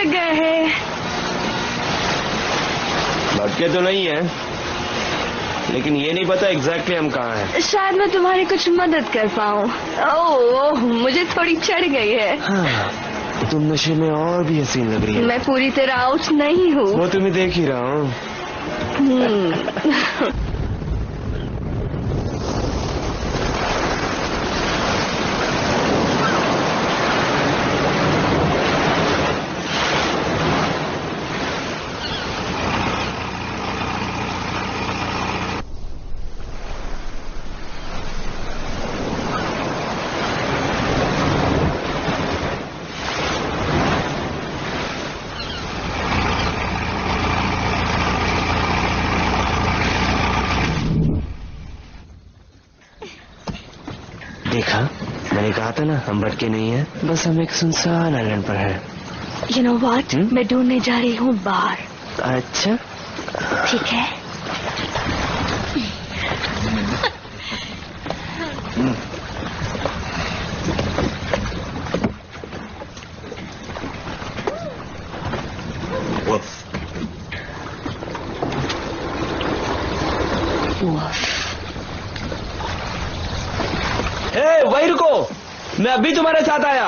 भटक गए हैं। भटके तो नहीं है, लेकिन ये नहीं पता एग्जैक्टली हम कहाँ हैं। शायद मैं तुम्हारी कुछ मदद कर पाऊँ। ओह, मुझे थोड़ी चढ़ गई है। हाँ, तुम नशे में और भी हसीन लग रही है। मैं पूरी तरह आउट नहीं हूँ। वो तुम्हें देख ही रहा हूँ। देखा, मैंने कहा था ना, हम भटके नहीं हैं, बस हम एक सुनसान आइलैंड पर हैं। You know what? मैं ढूंढने जा रही हूँ बार। अच्छा, ठीक है। वही रुको, मैं अभी तुम्हारे साथ आया।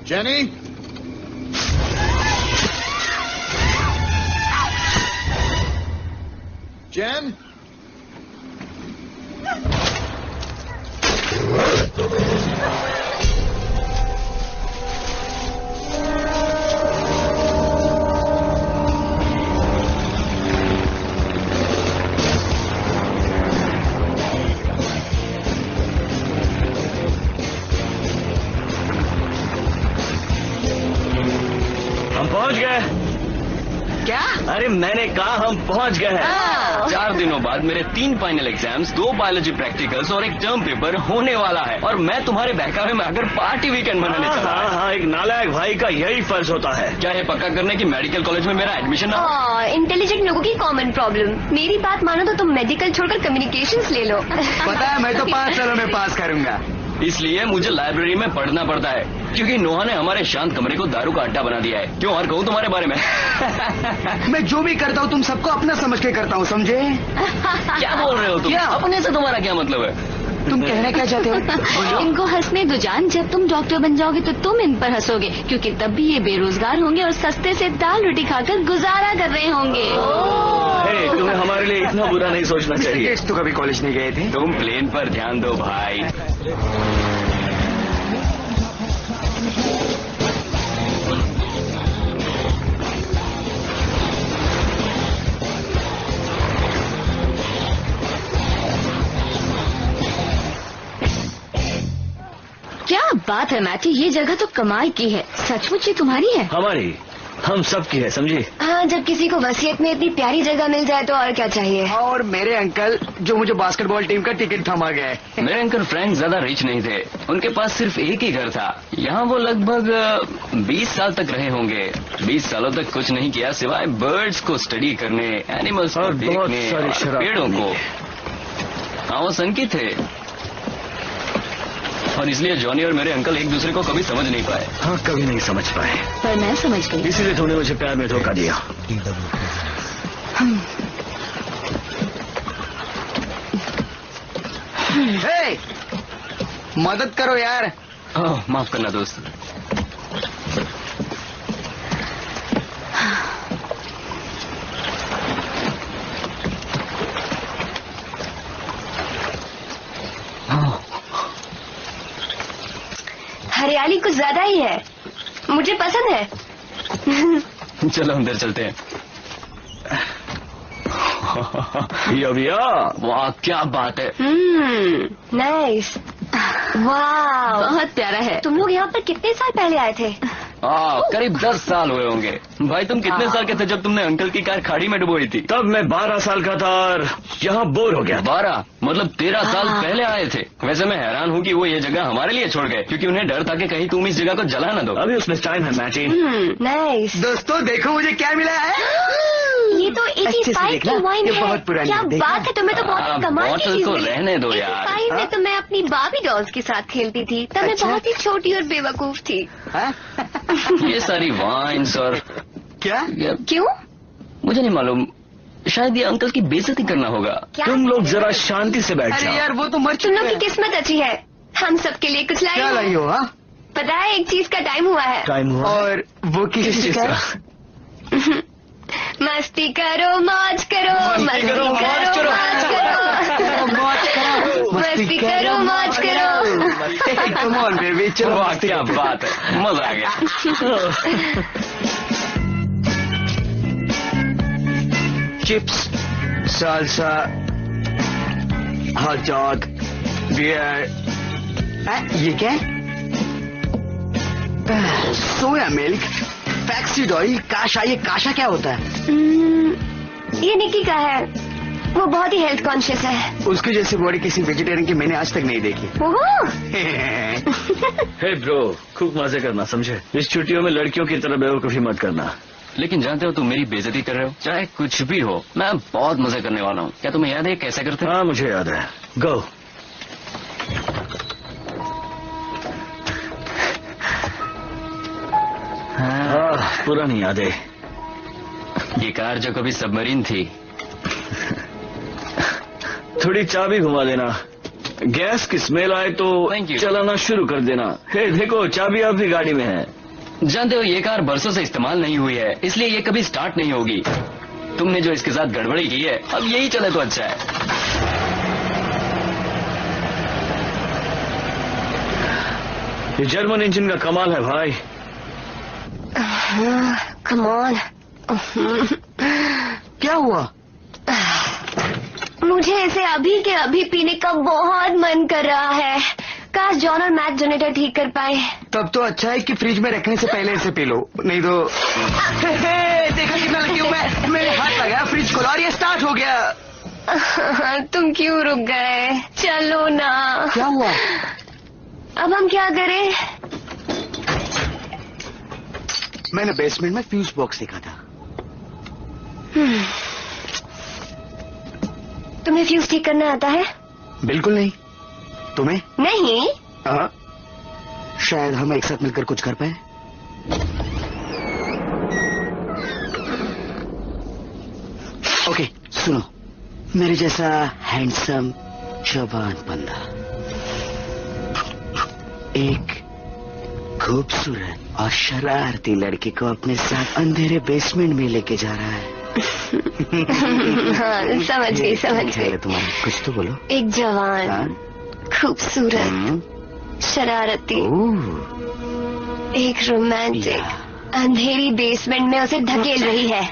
Jenny? Jen? हम पहुंच गए। क्या? अरे मैंने कहा हम पहुंच गए हैं। 4 दिनों बाद मेरे 3 फाइनल एग्जाम्स, 2 बायोलॉजी प्रैक्टिकल्स और एक टर्म पेपर होने वाला है, और मैं तुम्हारे बहकावे में आकर पार्टी वीकेंड मनाने चला। हाँ, एक नालायक भाई का यही फर्ज होता है। क्या ये पक्का करने की मेडिकल कॉलेज में मेरा एडमिशन ना हो? इंटेलिजेंट लोगों की कॉमन प्रॉब्लम। मेरी बात मानो तो तुम मेडिकल छोड़कर कम्युनिकेशंस ले लो। पता है, मैं तो 5 सालों में पास करूंगा। इसलिए मुझे लाइब्रेरी में पढ़ना पड़ता है, क्योंकि नोहा ने हमारे शांत कमरे को दारू का अड्डा बना दिया है। क्यों और कहूँ तुम्हारे बारे में? मैं जो भी करता हूँ तुम सबको अपना समझ के करता हूँ, समझे? क्या बोल रहे हो तुम? क्या? अपने से तुम्हारा क्या मतलब है? तुम कहना क्या चाहते हो? इनको हंसने दो जान, जब तुम डॉक्टर बन जाओगे तो तुम इन पर हंसोगे, क्योंकि तब भी ये बेरोजगार होंगे और सस्ते से दाल रोटी खाकर गुजारा कर रहे होंगे। हे, तुम्हें हमारे लिए इतना बुरा नहीं सोचना चाहिए। तो कभी कॉलेज नहीं गए थे? तुम प्लेन पर ध्यान दो भाई। क्या बात है मैटी, ये जगह तो कमाल की है। सचमुच ये तुम्हारी है? हमारी, हम सब की है, समझी? हाँ, जब किसी को वसीयत में इतनी प्यारी जगह मिल जाए तो और क्या चाहिए। और मेरे अंकल जो मुझे बास्केटबॉल टीम का टिकट थमा गए। मेरे अंकल फ्रैंक ज्यादा रिच नहीं थे, उनके पास सिर्फ एक ही घर था। यहाँ वो लगभग 20 साल तक रहे होंगे। 20 सालों तक कुछ नहीं किया सिवाय बर्ड्स को स्टडी करने, एनिमल्स को और बहुत देखने सारी और शराब पेड़ों पीने। को। हाँ, वो सन की थे, और इसलिए जॉनी और मेरे अंकल एक दूसरे को कभी समझ नहीं पाए। हाँ, कभी नहीं समझ पाए, पर मैं समझ गई। इसीलिए तुमने मुझे प्यार में धोखा दिया। हे, मदद करो यार। ओह, माफ करना दोस्त। हरियाली कुछ ज्यादा ही है, मुझे पसंद है। चलो अंदर चलते हैं। भैया, वाह, क्या बात है। नाइस, वाह, बहुत प्यारा है। तुम लोग यहाँ पर कितने साल पहले आए थे? करीब 10 साल हुए होंगे। भाई तुम कितने साल के थे जब तुमने अंकल की कार खाड़ी में डुबोई थी? तब मैं 12 साल का था और यहाँ बोर हो गया। 12 मतलब 13 साल पहले आए थे। वैसे मैं हैरान हूँ कि वो ये जगह हमारे लिए छोड़ गए, क्योंकि उन्हें डर था कि कहीं तुम इस जगह को जला ना दो। अभी उसमें टाइम है मैटी। नाइस। दोस्तों देखो मुझे क्या मिला है। ये तो 85 की वाइन ये है। बहुत पुरानी क्या है, देखा? बात है, तुम्हें तो बहुत कमाल की बॉटल चीज को मिली। रहने दो यार। 85 में तो मैं अपनी बाबी डॉल्स के साथ खेलती थी, तब मैं अच्छा? बहुत ही छोटी और बेवकूफ थी। हाँ? ये सारी वाइन्स और क्या? क्यों? मुझे नहीं मालूम, शायद ये अंकल की बेइज्जती करना होगा। क्या? तुम लोग जरा शांति से बैठ अरे जाओ। यार वो तो मर तुम चुके लोग की हैं। किस्मत अच्छी है, हम सबके लिए कुछ लाई क्या हूँ। लाई हो? हाँ? पता है, एक चीज का टाइम हुआ है। टाइम हुआ। और वो किस चीज का? मस्ती करो, मौज करो, मस्ती करो, मौज करो, मस्ती करो, मौज करो। कम ऑन बेबी, चलो। वाह, क्या बात है, मजा आ गया। Chips, salsa, hot dog, beer. ये क्या है? Soya milk, flaxseed oil, kasha. ये काशा क्या होता है? ये निकी का है, वो बहुत ही हेल्थ कॉन्शियस है। उसकी जैसी बॉडी किसी वेजिटेरियन की मैंने आज तक नहीं देखी। ओहो। हे ब्रो, खूब मजे करना, समझे? इस छुट्टियों में लड़कियों की तरह बेवकूफी मत करना। लेकिन जानते हो तुम मेरी बेइज्जती कर रहे हो। चाहे कुछ भी हो, मैं बहुत मजे करने वाला हूँ। क्या तुम्हें याद है कैसे करते? हाँ, मुझे याद है। गो। पुरानी यादें। ये कार जो कभी सबमरीन थी। थोड़ी चाबी घुमा देना, गैस की स्मेल आए तो Thank you. चलाना शुरू कर देना। हे देखो, चाबी आपकी गाड़ी में है। जानते हो ये कार बरसों से इस्तेमाल नहीं हुई है, इसलिए ये कभी स्टार्ट नहीं होगी। तुमने जो इसके साथ गड़बड़ी की है, अब यही चले तो अच्छा है। ये जर्मन इंजन का कमाल है भाई। Come on. क्या हुआ? मुझे इसे अभी के अभी पीने का बहुत मन कर रहा है। काश जॉन और मैट जनरेटर ठीक कर पाए। तब तो अच्छा है कि फ्रिज में रखने से पहले इसे पी लो, नहीं तो देखो कितना लगी हूँ मैं, मेरे हाथ लगाया फ्रिज खोला और ये स्टार्ट हो गया। तुम क्यों रुक गए? चलो ना। क्या हुआ? अब हम क्या करें? मैंने बेसमेंट में फ्यूज बॉक्स देखा था। तुम्हें फ्यूज ठीक करना आता है? बिल्कुल नहीं। तुम्हें? नहीं। हाँ, शायद हम एक साथ मिलकर कुछ कर पाए। ओके सुनो, मेरे जैसा हैंडसम जवान बंदा एक खूबसूरत और शरारती लड़की को अपने साथ अंधेरे बेसमेंट में लेके जा रहा है। हाँ, समझ गई समझ गई। तुम्हारा कुछ तो बोलो। एक जवान, हाँ? खूबसूरत, शरारती, एक रोमांटिक अंधेरी बेसमेंट में उसे धकेल रही है।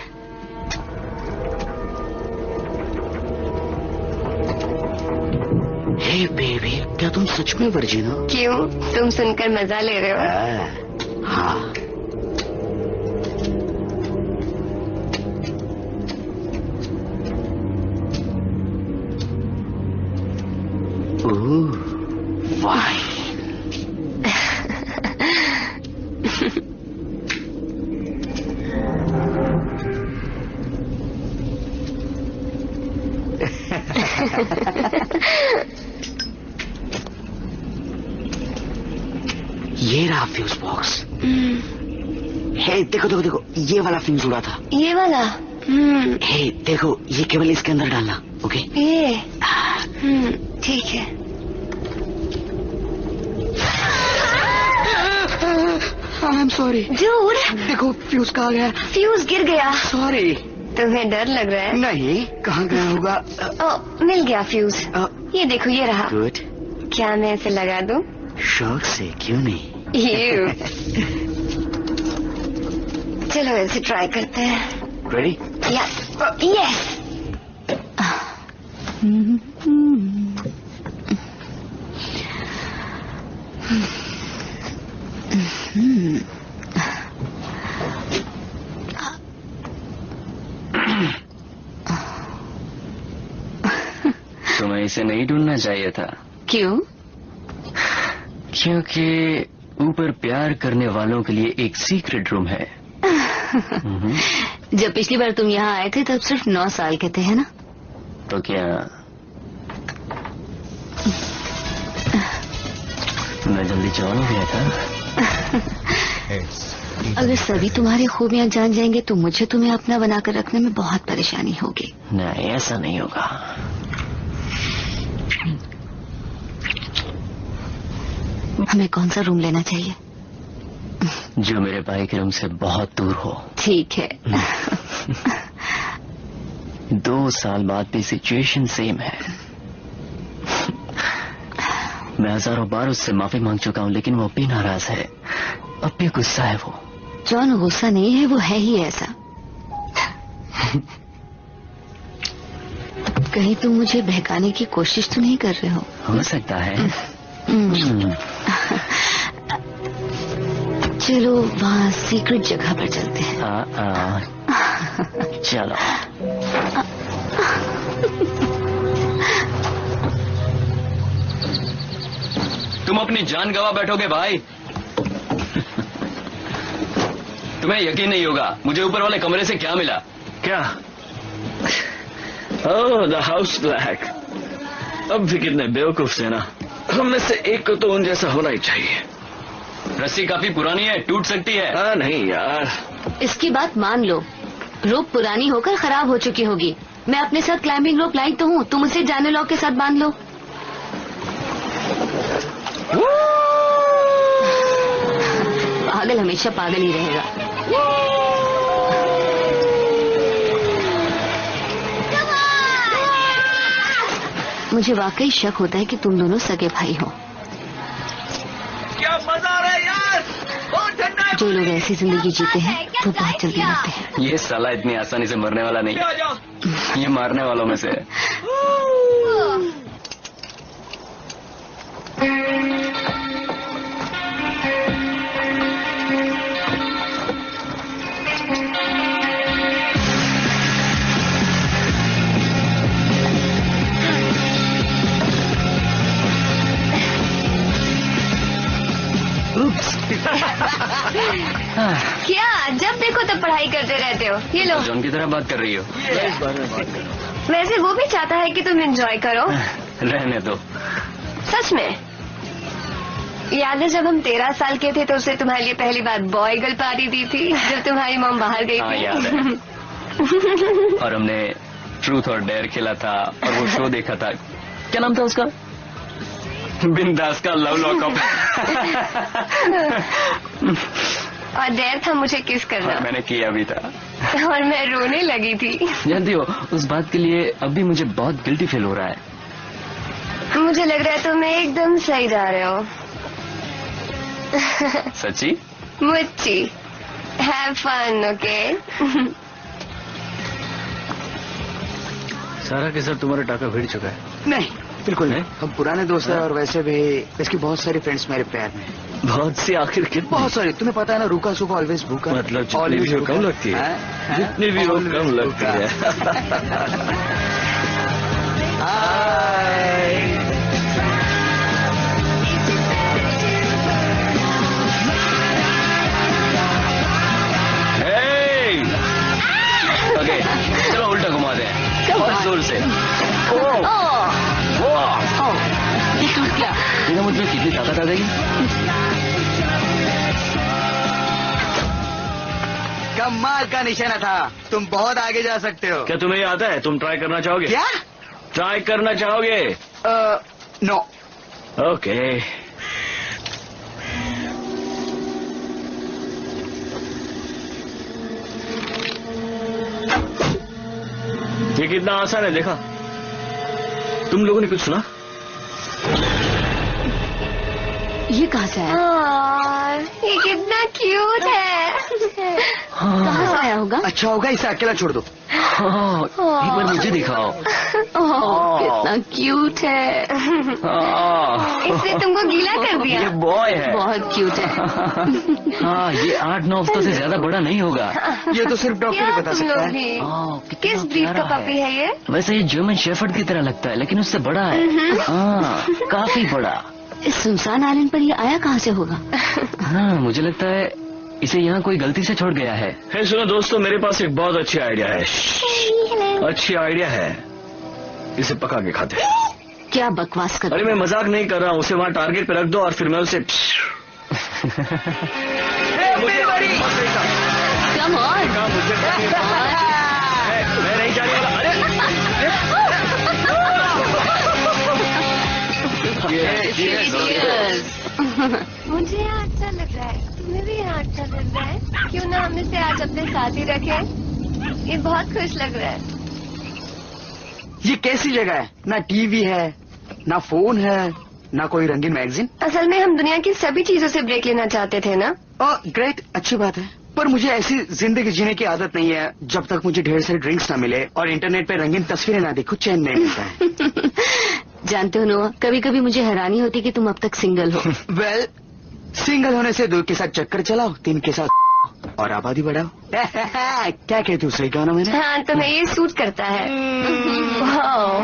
हे बेबी, क्या तुम सच में वर्जिन हो? क्यों? तुम सुनकर मजा ले रहे हो? हाँ। वाह। ये रहा फ्यूज बॉक्स। हे देखो देखो देखो, ये वाला फ्यूज उड़ा था। ये वाला? हे देखो, ये केवल इसके अंदर डालना। ओके? ये ठीक है। I am sorry. दूर देखो फ्यूज कहाँ गया? फ्यूज गिर गया। सॉरी। तुम्हें डर लग रहा है? नहीं, कहाँ गया होगा? ओ, मिल गया फ्यूज। ये देखो, ये रहा। गुड। क्या मैं इसे लगा दूं? शौक से, क्यों नहीं? चलो इसे ट्राई करते हैं। रेडी? यस। तुम्हें इसे नहीं ढूंढना चाहिए था। क्यों? क्योंकि ऊपर प्यार करने वालों के लिए एक सीक्रेट रूम है। जब पिछली बार तुम यहाँ आए थे तब सिर्फ 9 साल के थे, है ना? तो क्या मैं जल्दी जवान हो गया था? अगर सभी तुम्हारी खूबियाँ जान जाएंगे तो मुझे तुम्हें अपना बनाकर रखने में बहुत परेशानी होगी। नहीं, ऐसा नहीं होगा। हमें कौन सा रूम लेना चाहिए? जो मेरे भाई के रूम से बहुत दूर हो। ठीक है। 2 साल बाद भी सिचुएशन सेम है। मैं हजारों बार उससे माफी मांग चुका हूँ, लेकिन वो अब भी नाराज है, अब भी गुस्सा है वो। जॉन गुस्सा नहीं है, वो है ही ऐसा। कहीं तुम मुझे बहकाने की कोशिश तो नहीं कर रहे हो सकता है। चलो वहाँ सीक्रेट जगह पर चलते हैं। चलो। तुम अपनी जान गवा बैठोगे भाई। तुम्हें यकीन नहीं होगा मुझे ऊपर वाले कमरे से क्या मिला। क्या? ओह, द हाउस ब्लैक। अब भी कितने बेवकूफ थे ना। हम में से एक को तो उन जैसा होना ही चाहिए। रस्सी काफी पुरानी है, टूट सकती है। हाँ नहीं यार, इसकी बात मान लो, रोप पुरानी होकर खराब हो चुकी होगी। मैं अपने साथ क्लाइंबिंग रोप लाई तो हूँ, तुम उसे जाने लॉक के साथ बांध लो। पागल हमेशा पागल ही रहेगा। मुझे वाकई शक होता है कि तुम दोनों सगे भाई हो। क्या मजा आ रहा है यार। बहुत ठंडा है। जो लोग ऐसी जिंदगी जीते हैं वो बहुत जल्दी मरते हैं। ये साला इतनी आसानी से मरने वाला नहीं, ये मारने वालों में से है। क्या जब देखो तब पढ़ाई करते रहते हो। ये लो। जॉन की तरह बात कर रही हो। इस बारे में बात करो। वैसे वो भी चाहता है कि तुम एंजॉय करो। रहने दो। सच में याद है जब हम 13 साल के थे तो उसे तुम्हारे लिए पहली बार बॉय गर्ल पार्टी दी थी जब तुम्हारी मॉम बाहर गई हाँ, थी। याद है। और हमने ट्रूथ और डेयर खेला था और वो शो देखा था। क्या नाम था उसका? बिंदास का लव लॉकअप। और डेयर था मुझे किस करना। मैंने किया भी था। और मैं रोने लगी थी। जानती हो उस बात के लिए अभी मुझे बहुत गिल्टी फील हो रहा है। मुझे लग रहा है तुम एकदम सही जा रहे हो। सच्ची? मुच्ची। Have fun, okay. सारा के सर तुम्हारा टाका भिड़ चुका है। नहीं, बिल्कुल नहीं। हम पुराने दोस्त हैं और वैसे भी इसकी बहुत सारी फ्रेंड्स मेरे प्यार में हैं। बहुत सी आखिर कितनी? बहुत सारी। तुम्हें पता है ना, रूका सूखा ऑलवेज भूखा। मतलब जितनी भी हो कम लगती है। जितनी भी हो कम लगती है। ओके चलो उल्टा घुमा दें और जोर से। क्या देखा मुझमें कितनी ताकत आ गई। कमाल का निशाना था। तुम बहुत आगे जा सकते हो। क्या तुम्हें ये आता है? तुम ट्राई करना चाहोगे? क्या? ट्राई करना चाहोगे? नो। ओके। ये कितना आसान है देखा? तुम लोगों ने कुछ सुना? ये कहाँ से आया? ये कितना क्यूट है। कहाँ से आया होगा? अच्छा होगा इसे अकेला छोड़ दो। एक बार मुझे दिखाओ। कितना क्यूट है। इसने तुमको गीला कर दिया। ये बॉय है। बहुत क्यूट है। हाँ ये 8-9 हफ्तों से ज्यादा बड़ा नहीं होगा। ये तो सिर्फ डॉक्टर ही बता सकता है। कितना किस ब्रीड का प्यारा पपी है ये? वैसे ये जर्मन शेफर्ड की तरह लगता है लेकिन उससे बड़ा है। हाँ काफी बड़ा। इस सुनसान आइलैंड पर ये आया कहाँ से होगा? हाँ मुझे लगता है इसे यहाँ कोई गलती से छोड़ गया है। हे सुनो दोस्तों, मेरे पास एक बहुत अच्छी आइडिया है। अच्छी आइडिया है, इसे पका के खाते हैं। क्या बकवास कर? अरे मैं मजाक नहीं कर रहा हूँ। उसे वहाँ टारगेट पे रख दो और फिर मैं उसे कम ऑन। मैं नहीं जाने वाला। अरे मुझे यहाँ अच्छा लग रहा है। तुम्हें भी यहाँ अच्छा लग रहा है? क्यों ना हम इसे आज अपने साथ ही रखें? ये बहुत खुश लग रहा है। ये कैसी जगह है? ना टीवी है, ना फोन है, ना कोई रंगीन मैगजीन। असल में हम दुनिया की सभी चीजों से ब्रेक लेना चाहते थे ना। ग्रेट, अच्छी बात है। पर मुझे ऐसी जिंदगी जीने की आदत नहीं है जब तक मुझे ढेर सारे ड्रिंक्स ना मिले और इंटरनेट पे रंगीन तस्वीरें ना देखो, चैन नहीं मिलता है। जानते हो नोआ, कभी कभी मुझे हैरानी होती कि तुम अब तक सिंगल हो। वेल, सिंगल होने से 2 के साथ चक्कर चलाओ, 3 के साथ और आबादी बढ़ाओ। क्या कहती हूँ, सही कहा ना मैंने? हाँ, तुम्हें ये सूट करता है। वाओ।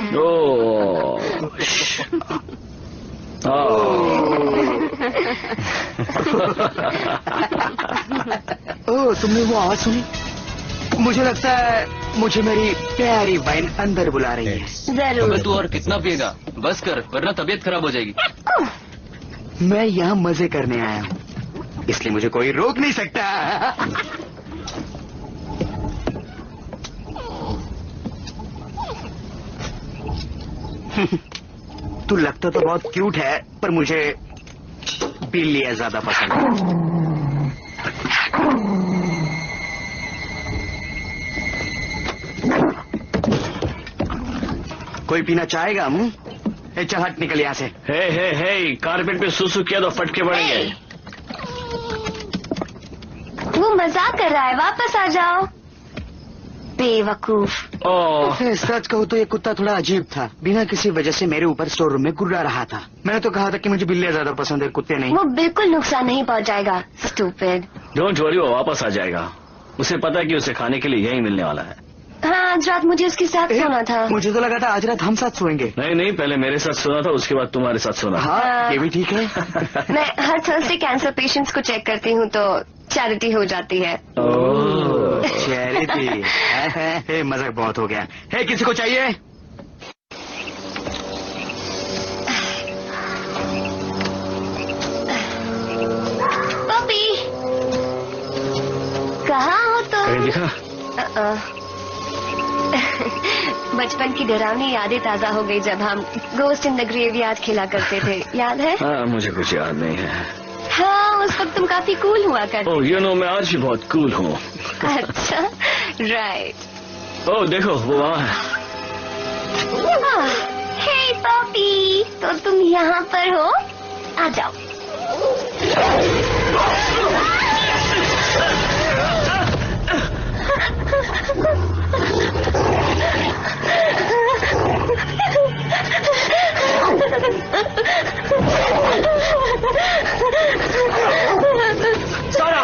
तुमने वो आवाज सुनी? मुझे लगता है मुझे मेरी प्यारी वाइन अंदर बुला रही है। जरूर। तू और कितना पिएगा? बस कर वरना तबीयत खराब हो जाएगी। मैं यहाँ मजे करने आया हूँ, इसलिए मुझे कोई रोक नहीं सकता। तू लगता तो बहुत क्यूट है, पर मुझे बिल्लियाँ ज्यादा पसंद है। कोई पीना चाहेगा? चल हट, निकल यहाँ से। हे कारपेट पे सुसु किया तो फटके पड़ेंगे। वो मजाक कर रहा है, वापस आ जाओ। बेवकूफ। सच कहूँ तो ये कुत्ता थोड़ा अजीब था। बिना किसी वजह से मेरे ऊपर स्टोर रूम में गुर्रा रहा था। मैंने तो कहा था कि मुझे बिल्लियाँ ज्यादा पसंद है, कुत्ते नहीं। वो बिल्कुल नुकसान नहीं पहुंचाएगा। स्टूपिड। डोंट वरी, वो वापस आ जाएगा। उसे पता है कि उसे खाने के लिए यही मिलने वाला है। हाँ आज रात मुझे उसके साथ सोना था। मुझे तो लगा था आज रात हम साथ सोएंगे। नहीं नहीं, पहले मेरे साथ सोना था, उसके बाद तुम्हारे साथ सोना। हाँ ये भी ठीक है। मैं हर थर्सडे कैंसर पेशेंट्स को चेक करती हूँ तो चैरिटी हो जाती है। ओह, चैरिटी। मजाक बहुत हो गया है। किसी को चाहिए? पपी कहाँ हो कहीं तुम? दिखा? बचपन की डरावनी यादें ताजा हो गई जब हम गोस्ट इन द ग्रेवयार्ड खेला करते थे, याद है? हाँ मुझे कुछ याद नहीं है। हाँ उस वक्त तुम काफी कूल हुआ करते। ओह यू नो, मैं आज भी बहुत कूल हूँ। अच्छा राइट। ओह देखो वो वहाँ है। हे पपी, तो तुम यहाँ पर हो? आ जाओ। सारा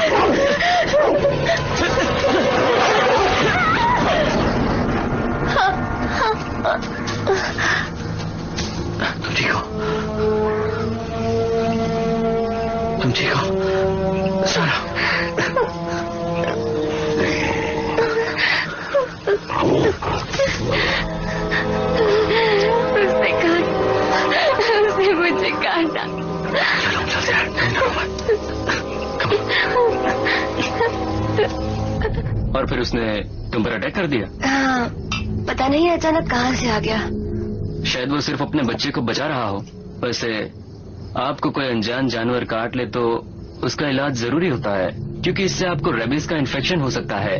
तुम ठीक हो? तुम ठीक हो सारा? उसने मुझे काटा। चलो चलते हैं, कहीं डरो मत। और फिर उसने तुम पर अटैक कर दिया? हाँ पता नहीं अचानक कहाँ से आ गया। शायद वो सिर्फ अपने बच्चे को बचा रहा हो। वैसे आपको कोई अनजान जानवर काट ले तो उसका इलाज जरूरी होता है, क्योंकि इससे आपको रेबीज का इन्फेक्शन हो सकता है।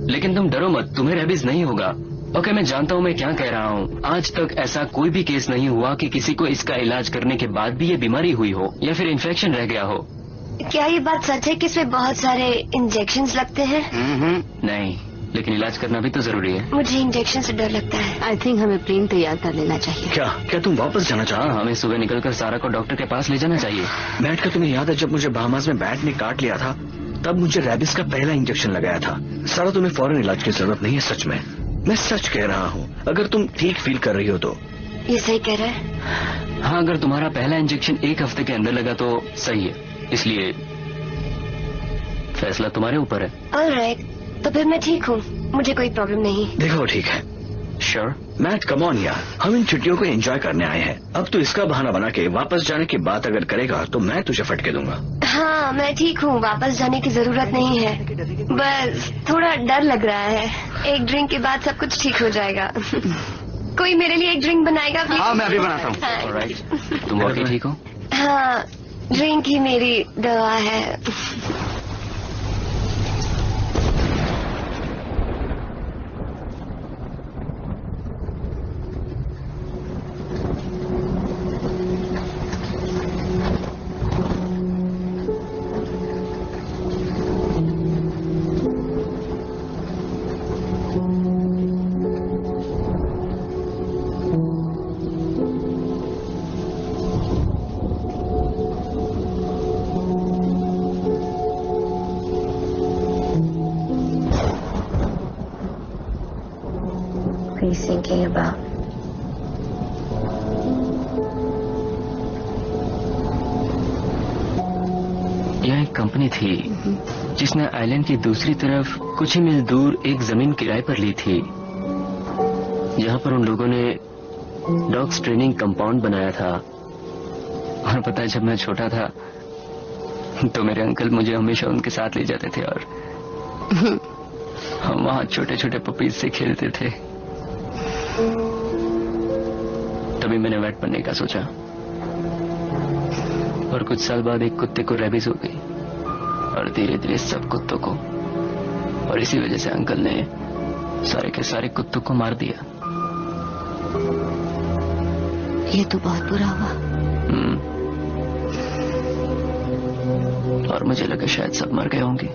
लेकिन तुम डरो मत, तुम्हें रेबीज नहीं होगा। ओके मैं जानता हूँ मैं क्या कह रहा हूँ। आज तक ऐसा कोई भी केस नहीं हुआ कि किसी को इसका इलाज करने के बाद भी ये बीमारी हुई हो या फिर इन्फेक्शन रह गया हो। क्या ये बात सच है कि इसमें बहुत सारे इंजेक्शंस लगते हैं? नहीं, लेकिन इलाज करना भी तो जरूरी है। मुझे इंजेक्शन से डर लगता है। आई थिंक हमें प्लेन तैयार कर लेना चाहिए। क्या क्या तुम वापस जाना चाहो? हाँ, हमें सुबह निकलकर सारा को डॉक्टर के पास ले जाना चाहिए। बैट का तुम्हें याद है जब मुझे बहामास में बैट ने काट लिया था, तब मुझे रेबिस का पहला इंजेक्शन लगाया था। सारा तुम्हें फौरन इलाज की जरूरत नहीं है, सच में मैं सच कह रहा हूँ। अगर तुम ठीक फील कर रही हो तो। ये सही कह रहा है। हाँ, अगर तुम्हारा पहला इंजेक्शन 1 हफ्ते के अंदर लगा तो सही है, इसलिए फैसला तुम्हारे ऊपर है। ऑलराइट, तो फिर मैं ठीक हूँ, मुझे कोई प्रॉब्लम नहीं। देखो ठीक है। श्योर? मैट कम ऑन यार, हम इन छुट्टियों को एंजॉय करने आए हैं। अब तो इसका बहाना बना के वापस जाने की बात अगर करेगा तो मैं तुझे फटके दूंगा। हाँ मैं ठीक हूँ, वापस जाने की जरूरत नहीं है। बस थोड़ा डर लग रहा है। एक ड्रिंक के बाद सब कुछ ठीक हो जाएगा। कोई मेरे लिए एक ड्रिंक बनाएगा प्लीज? हाँ मैं अभी बनाता हूँ। हाँ, ऑलराइट, तुम वाकई ठीक हो? हाँ ड्रिंक ही मेरी दवा है। What are you thinking about? यह एक कंपनी थी जिसने आइलैंड की दूसरी तरफ कुछ ही मील दूर एक जमीन किराए पर ली थी, जहां पर उन लोगों ने डॉग्स ट्रेनिंग कंपाउंड बनाया था। और पता है, जब मैं छोटा था तो मेरे अंकल मुझे हमेशा उनके साथ ले जाते थे और हम वहां छोटे छोटे पपीज से खेलते थे। तभी मैंने वेट बनने का सोचा और कुछ साल बाद एक कुत्ते को रेबीज हो गई और धीरे धीरे सब कुत्तों को, और इसी वजह से अंकल ने सारे के सारे कुत्तों को मार दिया। ये तो बहुत बुरा हुआ। और मुझे लगा शायद सब मर गए होंगे,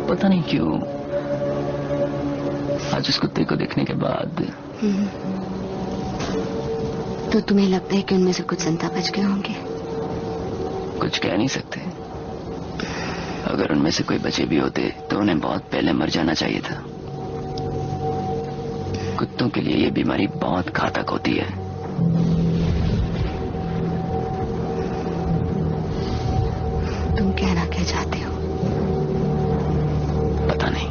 पता नहीं क्यों। आज उस कुत्ते को देखने के बाद तो तुम्हें लगता है कि उनमें से कुछ संता बच गए होंगे? कुछ कह नहीं सकते। अगर उनमें से कोई बचे भी होते तो उन्हें बहुत पहले मर जाना चाहिए था। कुत्तों के लिए ये बीमारी बहुत घातक होती है। तुम कहना क्या चाहते हो? पता नहीं।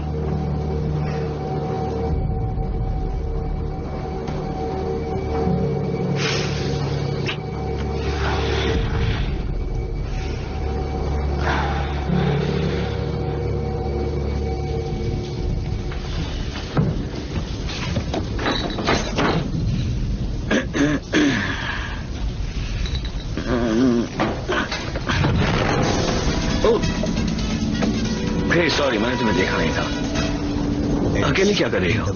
सॉरी, मैंने तुम्हें देखा नहीं था। अकेले क्या कर रही हो?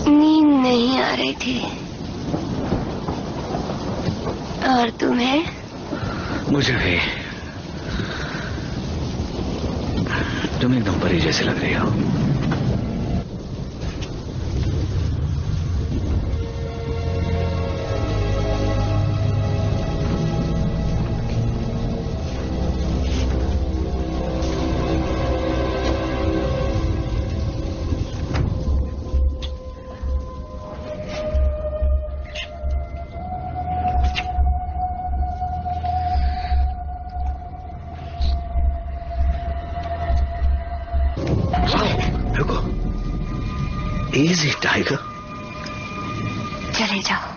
नींद नहीं आ रही थी। और तुम्हें? मुझे भी। तुम एकदम परी जैसे लग रही हो। Easy, tiger. चले जाओ।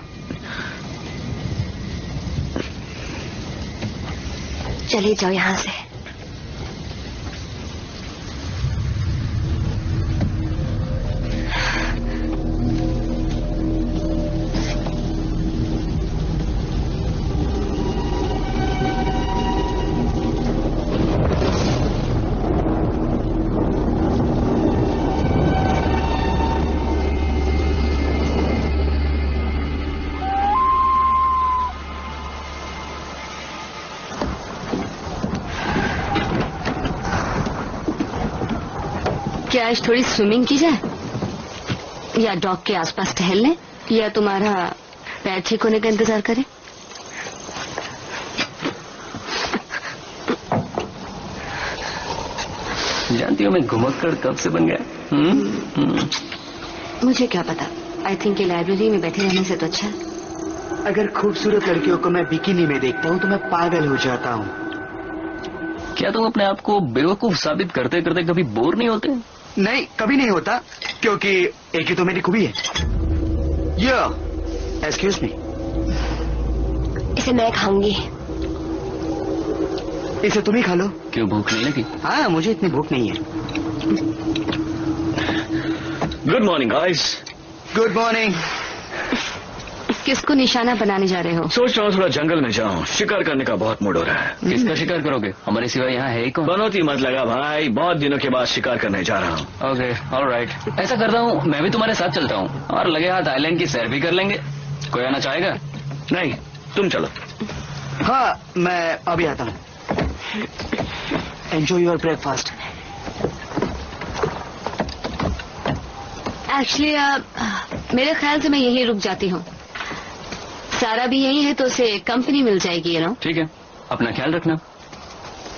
चले जाओ यहाँ से। क्या आज थोड़ी स्विमिंग की जाए, या डॉग के आसपास टहल लें, या तुम्हारा पैर ठीक होने का इंतजार करें? जानती हो मैं घुमक्कड़ कब से बन गया? मुझे क्या पता। आई थिंक ये लाइब्रेरी में बैठे रहने से तो अच्छा है। अगर खूबसूरत लड़कियों को मैं बिकिनी में देखता हूँ तो मैं पागल हो जाता हूँ। क्या तुम अपने आप को बेवकूफ साबित करते करते कभी बोर नहीं होते? नहीं, कभी नहीं होता, क्योंकि एक ही तो मेरी खूबी है। यो, एक्सक्यूज मी। इसे मैं खाऊंगी। इसे तुम ही खा लो। क्यों, भूख नहीं लगी? हाँ, मुझे इतनी भूख नहीं है। Good morning guys. Good morning. किसको निशाना बनाने जा रहे हो? सोच रहा हूँ थोड़ा जंगल में जाऊँ, शिकार करने का बहुत मूड हो रहा है। किसका शिकार करोगे? हमारे सिवा यहाँ है ही कौन? बनौती मत लगा भाई, बहुत दिनों के बाद शिकार करने जा रहा हूँ। Okay, alright. ऐसा करता हूँ, मैं भी तुम्हारे साथ चलता हूँ और लगे हाथ आइलैंड की सैर भी कर लेंगे। कोई आना चाहेगा? नहीं, तुम चलो। हाँ, मैं अभी आता हूँ। Enjoy your breakfast. एक्चुअली मेरे ख्याल से मैं यहीं रुक जाती हूँ। सारा भी यही है तो उसे कंपनी मिल जाएगी, यू नो। ठीक है, अपना ख्याल रखना।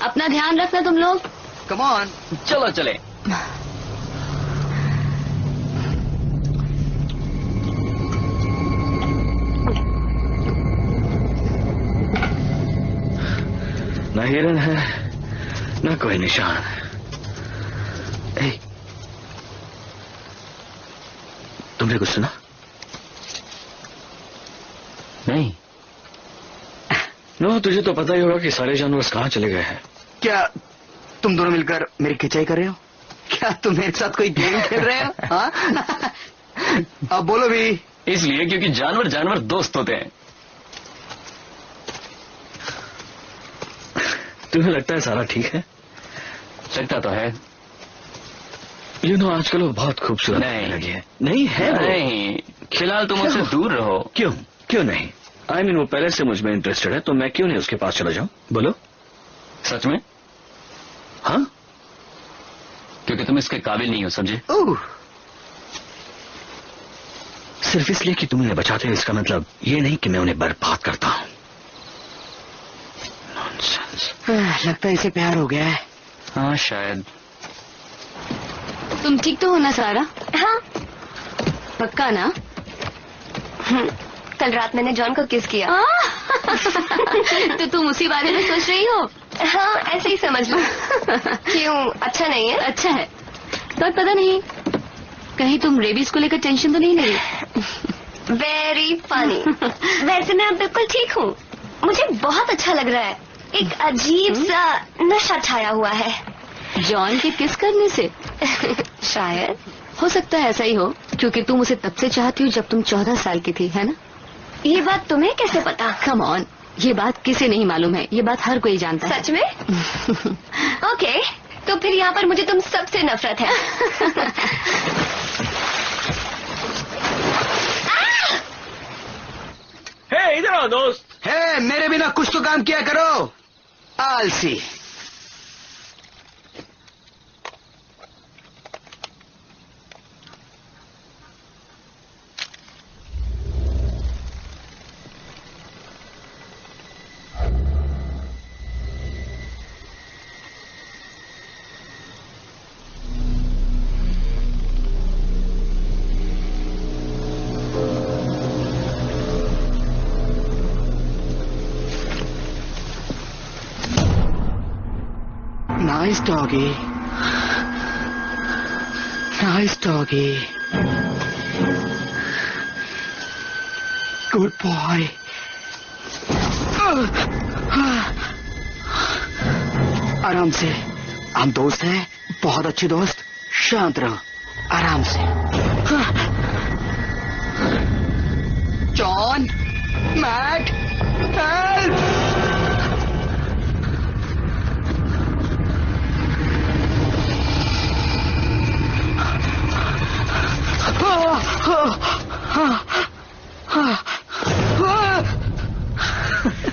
अपना ध्यान रखना तुम लोग। कम ऑन, चलो चले। न हिरन है न कोई निशान। तुमने कुछ सुना? नहीं। नो, तुझे तो पता ही होगा कि सारे जानवर कहाँ चले गए हैं। क्या तुम दोनों मिलकर मेरी खिंचाई कर रहे हो? क्या तुम मेरे साथ कोई गेम खेल रहे हो? हाँ? अब बोलो भी। इसलिए क्योंकि जानवर जानवर दोस्त होते हैं। तुम्हें लगता है सारा ठीक है? लगता तो है। यू नो, आजकल वो बहुत खूबसूरत नहीं लगी है। नहीं है वो। नहीं, फिलहाल तुम उससे दूर रहो। क्यों? क्यों नहीं? आई मीन वो पहले से मुझ में इंटरेस्टेड है, तो मैं क्यों नहीं उसके पास चला जाऊं? बोलो। सच में? हाँ, क्योंकि तुम इसके काबिल नहीं हो, समझे? सिर्फ इसलिए कि तुम उन्हें बचाते हो, इसका मतलब ये नहीं कि मैं उन्हें बर्बाद करता हूं। लगता है इसे प्यार हो गया है। हाँ शायद। तुम ठीक तो हो ना सारा? हाँ। पक्का ना? कल रात मैंने जॉन को किस किया। तो तुम उसी बारे में सोच रही हो? हाँ, ऐसे ही समझ लो। क्यों, अच्छा नहीं है? अच्छा है, पर पता नहीं कहीं तुम रेबीज को लेकर टेंशन तो नहीं ले रही? Very funny. वैसे मैं अब बिल्कुल ठीक हूँ। मुझे बहुत अच्छा लग रहा है। एक अजीब सा नशा छाया हुआ है। जॉन के किस करने से? शायद। हो सकता है ऐसा ही हो, क्योंकि तुम उसे तब से चाहती हो जब तुम 14 साल की थी, है ना? ये बात तुम्हें कैसे पता? कम ऑन, ये बात किसे नहीं मालूम है, ये बात हर कोई जानता है। सच में? ओके, तो फिर यहाँ पर मुझे तुम सबसे नफरत है। हे, इधर आओ दोस्त। हे, मेरे बिना कुछ तो काम किया करो, आलसी। Nice doggy. Nice doggy. Good boy. आराम से, हम दोस्त हैं, बहुत अच्छे दोस्त। शांत रहो, आराम से। John, Matt, help!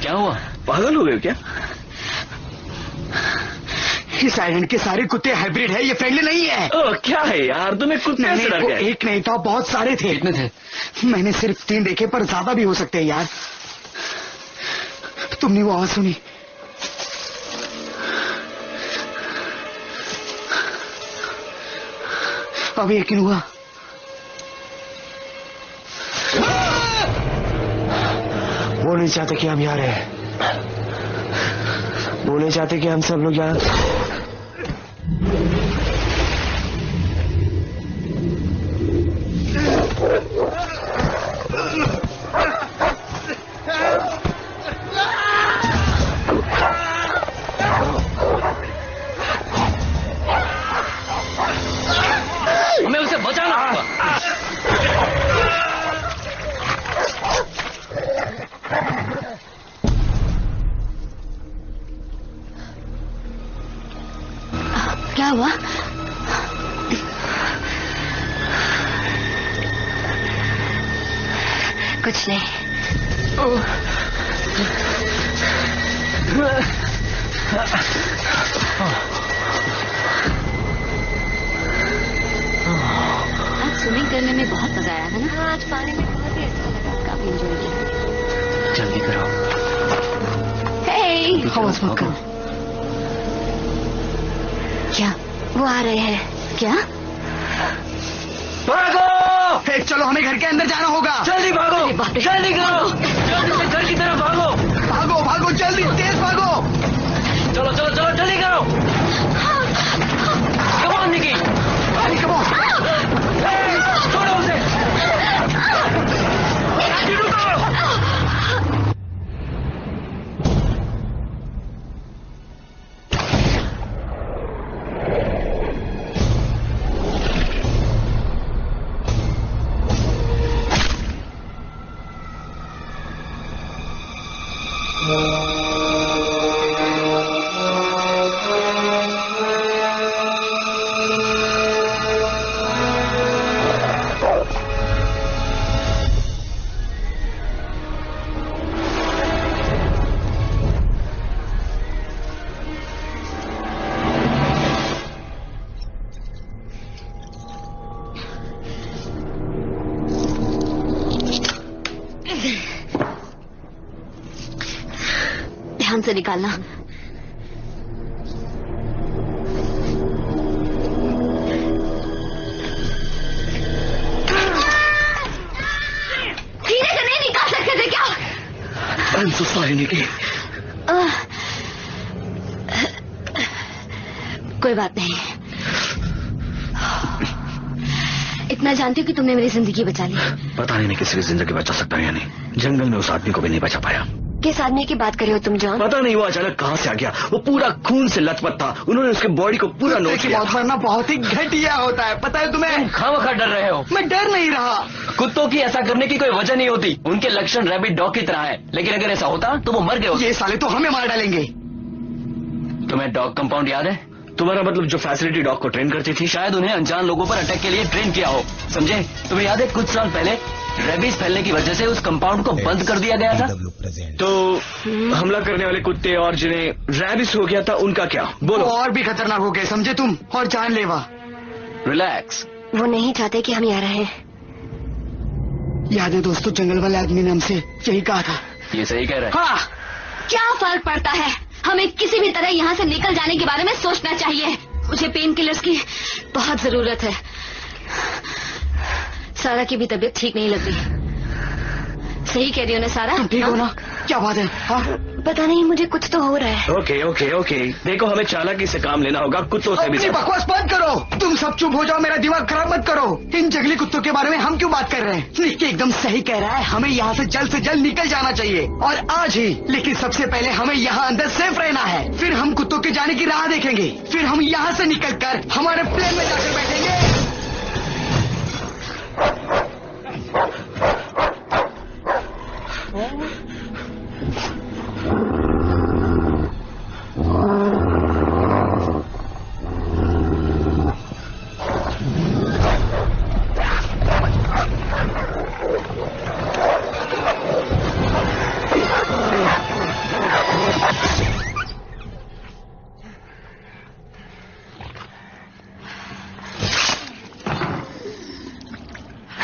क्या हुआ? पागल हो गए क्या? इस आइलैंड के सारे कुत्ते हाइब्रिड है, ये फ्रेंडली नहीं है। ओह, क्या है यार, तुम्हें कुत्ते से डर गए? एक नहीं था, बहुत सारे थे। कितने थे? मैंने सिर्फ 3 देखे, पर ज्यादा भी हो सकते हैं यार। तुमने वो आवाज सुनी? अभी यकीन हुआ? वो नहीं चाहते कि हम यहाँ रहे, वो नहीं चाहते कि हम सब लोग यहाँ। हमें उसे बचाना होगा। क्या हुआ? कुछ नहीं। आज स्विमिंग करने में बहुत मजा आया है ना? हाँ, आज पानी में बहुत ही अच्छा लगा। काफी एंजॉय किया। जल्दी करो। हे, हवस मत करो। क्या? वो आ रहे हैं। क्या? भागो! हे, चलो, हमें घर के अंदर जाना होगा। जल्दी भागो, बाप रे। जल्दी करो, जल्दी से घर की तरफ भागो। भागो भागो, जल्दी, तेज भागो। चलो चलो चलो, जल्दी करो। Come on Nicky, come on. छोड़ो उसे। रुको। ध्यान से निकालना। कोई बात नहीं, इतना जानती हूँ कि तुमने मेरी जिंदगी बचा ली। पता नहीं मैं किसी की जिंदगी बचा सकता हूँ या नहीं। जंगल में उस आदमी को भी नहीं बचा पाया। किस आदमी की बात कर रहे हो तुम जॉन? पता नहीं वो अचानक कहाँ से आ गया। वो पूरा खून से लथपथ था। उन्होंने उसके बॉडी को पूरा नोच लिया। मौत मरना बहुत ही घटिया होता है, पता है तुम्हें? तुम खामखा डर रहे हो। मैं डर नहीं रहा। कुत्तों की ऐसा करने की कोई वजह नहीं होती। उनके लक्षण रैबिट डॉग की तरह है, लेकिन अगर ऐसा होता तो वो मर गए होते। ये साले तो हमें मार डालेंगे। तुम्हें डॉग कंपाउंड याद है? तुम्हारा मतलब जो फैसिलिटी डॉग को ट्रेन करती थी? शायद उन्हें अनजान लोगों पर अटैक के लिए ट्रेन किया हो, समझे? तुम्हें याद है कुछ साल पहले रेबीज फैलने की वजह से उस कंपाउंड को बंद कर दिया गया था? तो हमला करने वाले कुत्ते और जिन्हें रैबिस हो गया था उनका क्या? बोलो। वो और भी खतरनाक हो गए, समझे तुम? और जानलेवा। रिलैक्स। वो नहीं चाहते कि हम यहाँ रहें। याद है दोस्तों, जंगल वाले आदमी ने हमसे यही कहा था। ये सही कह रहे हैं। हाँ, क्या फर्क पड़ता है? हमें किसी भी तरह यहाँ से निकल जाने के बारे में सोचना चाहिए। मुझे पेन किलर्स की बहुत जरूरत है। सारा की भी तबीयत ठीक नहीं लग रही। सही कह रही हो ना सारा? तुम ठीक हो ना? क्या बात है? हाँ? पता नहीं, मुझे कुछ तो हो रहा है। ओके ओके ओके, देखो हमें चालाकी से काम लेना होगा। कुत्तों से भी अपनी बकवास बंद करो। तुम सब चुप हो जाओ, मेरा दिमाग खराब मत करो। इन जंगली कुत्तों के बारे में हम क्यों बात कर रहे हैं? निक्की एकदम सही कह रहा है, हमें यहाँ से जल्द निकल जाना चाहिए, और आज ही। लेकिन सबसे पहले हमें यहाँ अंदर सेफ रहना है, फिर हम कुत्तों के जाने की राह देखेंगे, फिर हम यहाँ से निकल कर हमारे प्लेन में जाकर बैठेंगे।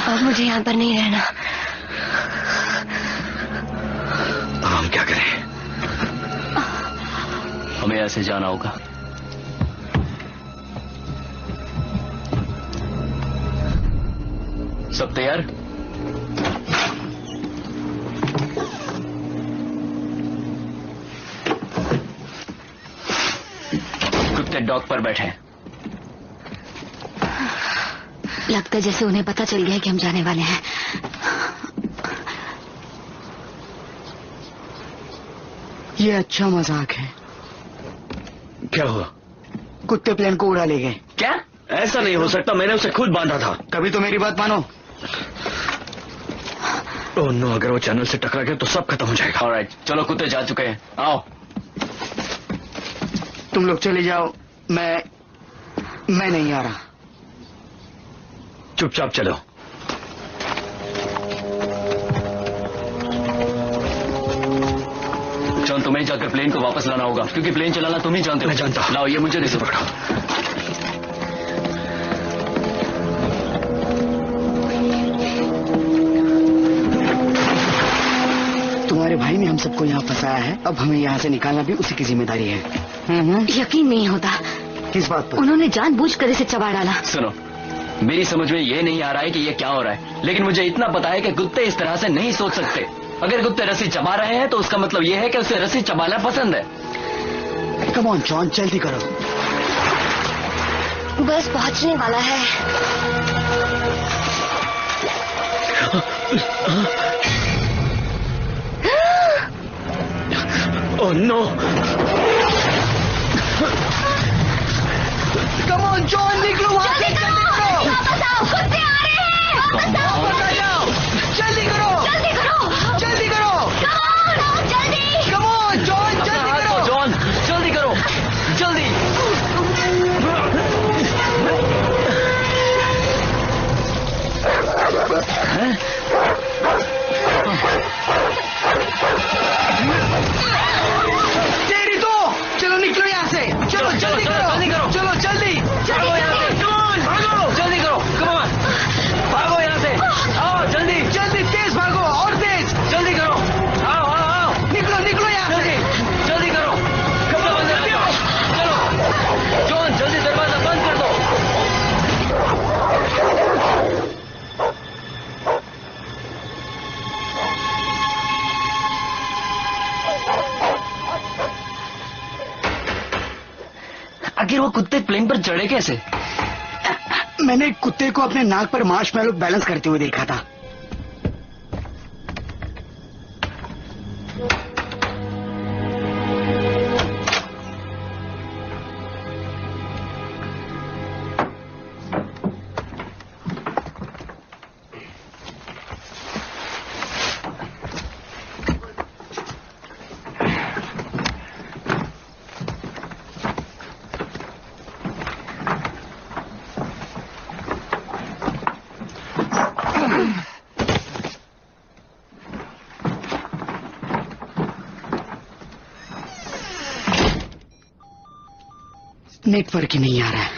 अब मुझे यहाँ पर नहीं रहना। हम क्या करें? हमें ऐसे जाना होगा। सब तैयार? कुत्ते डॉग पर बैठे हैं। लगता है जैसे उन्हें पता चल गया है कि हम जाने वाले हैं। ये अच्छा मजाक है। क्या हुआ? कुत्ते प्लेन को उड़ा ले गए। क्या? ऐसा नहीं हो सकता, मैंने उसे खुद बांधा था। कभी तो मेरी बात मानो। ओह नो, अगर वो चैनल से टकरा गया तो सब खत्म हो जाएगा। ऑलराइट, चलो कुत्ते जा चुके हैं, आओ। तुम लोग चले जाओ, मैं नहीं आ रहा। चुपचाप चलो। जॉन, तुम्हें जाकर प्लेन को वापस लाना होगा, क्योंकि प्लेन चलाना तुम ही जानते हो। मैं जानता हूं। लाओ, ये मुझे दे दो। पकड़ो। तुम्हारे भाई ने हम सबको यहाँ फंसाया है, अब हमें यहाँ से निकालना भी उसी की जिम्मेदारी है। यकीन नहीं होता, किस बात पर? उन्होंने जानबूझकर इसे चबा डाला। सुनो, मेरी समझ में ये नहीं आ रहा है कि ये क्या हो रहा है, लेकिन मुझे इतना पता है कि कुत्ते इस तरह से नहीं सोच सकते। अगर कुत्ते रस्सी चबा रहे हैं तो उसका मतलब ये है कि उसे रस्सी चबाना पसंद है। कम ऑन जॉन, जल्दी करो। बस पहुंचने वाला है। Oh no, come on John, निकलो वहाँ से, जल्दी करो। वापस आओ, कुत्ते आ रहे हैं। वापस आओ, वापस आ जाओ, जल्दी करो, जल्दी करो, जल्दी करो। कम ऑन, जल्दी। कम ऑन जॉन, जल्दी करो। जॉन, जल्दी करो, जल्दी। तेरी आखिर वो कुत्ते प्लेन पर चढ़े कैसे? मैंने कुत्ते को अपने नाक पर मार्शमैलो बैलेंस करते हुए देखा था। नेटवर्क ही नहीं आ रहा है।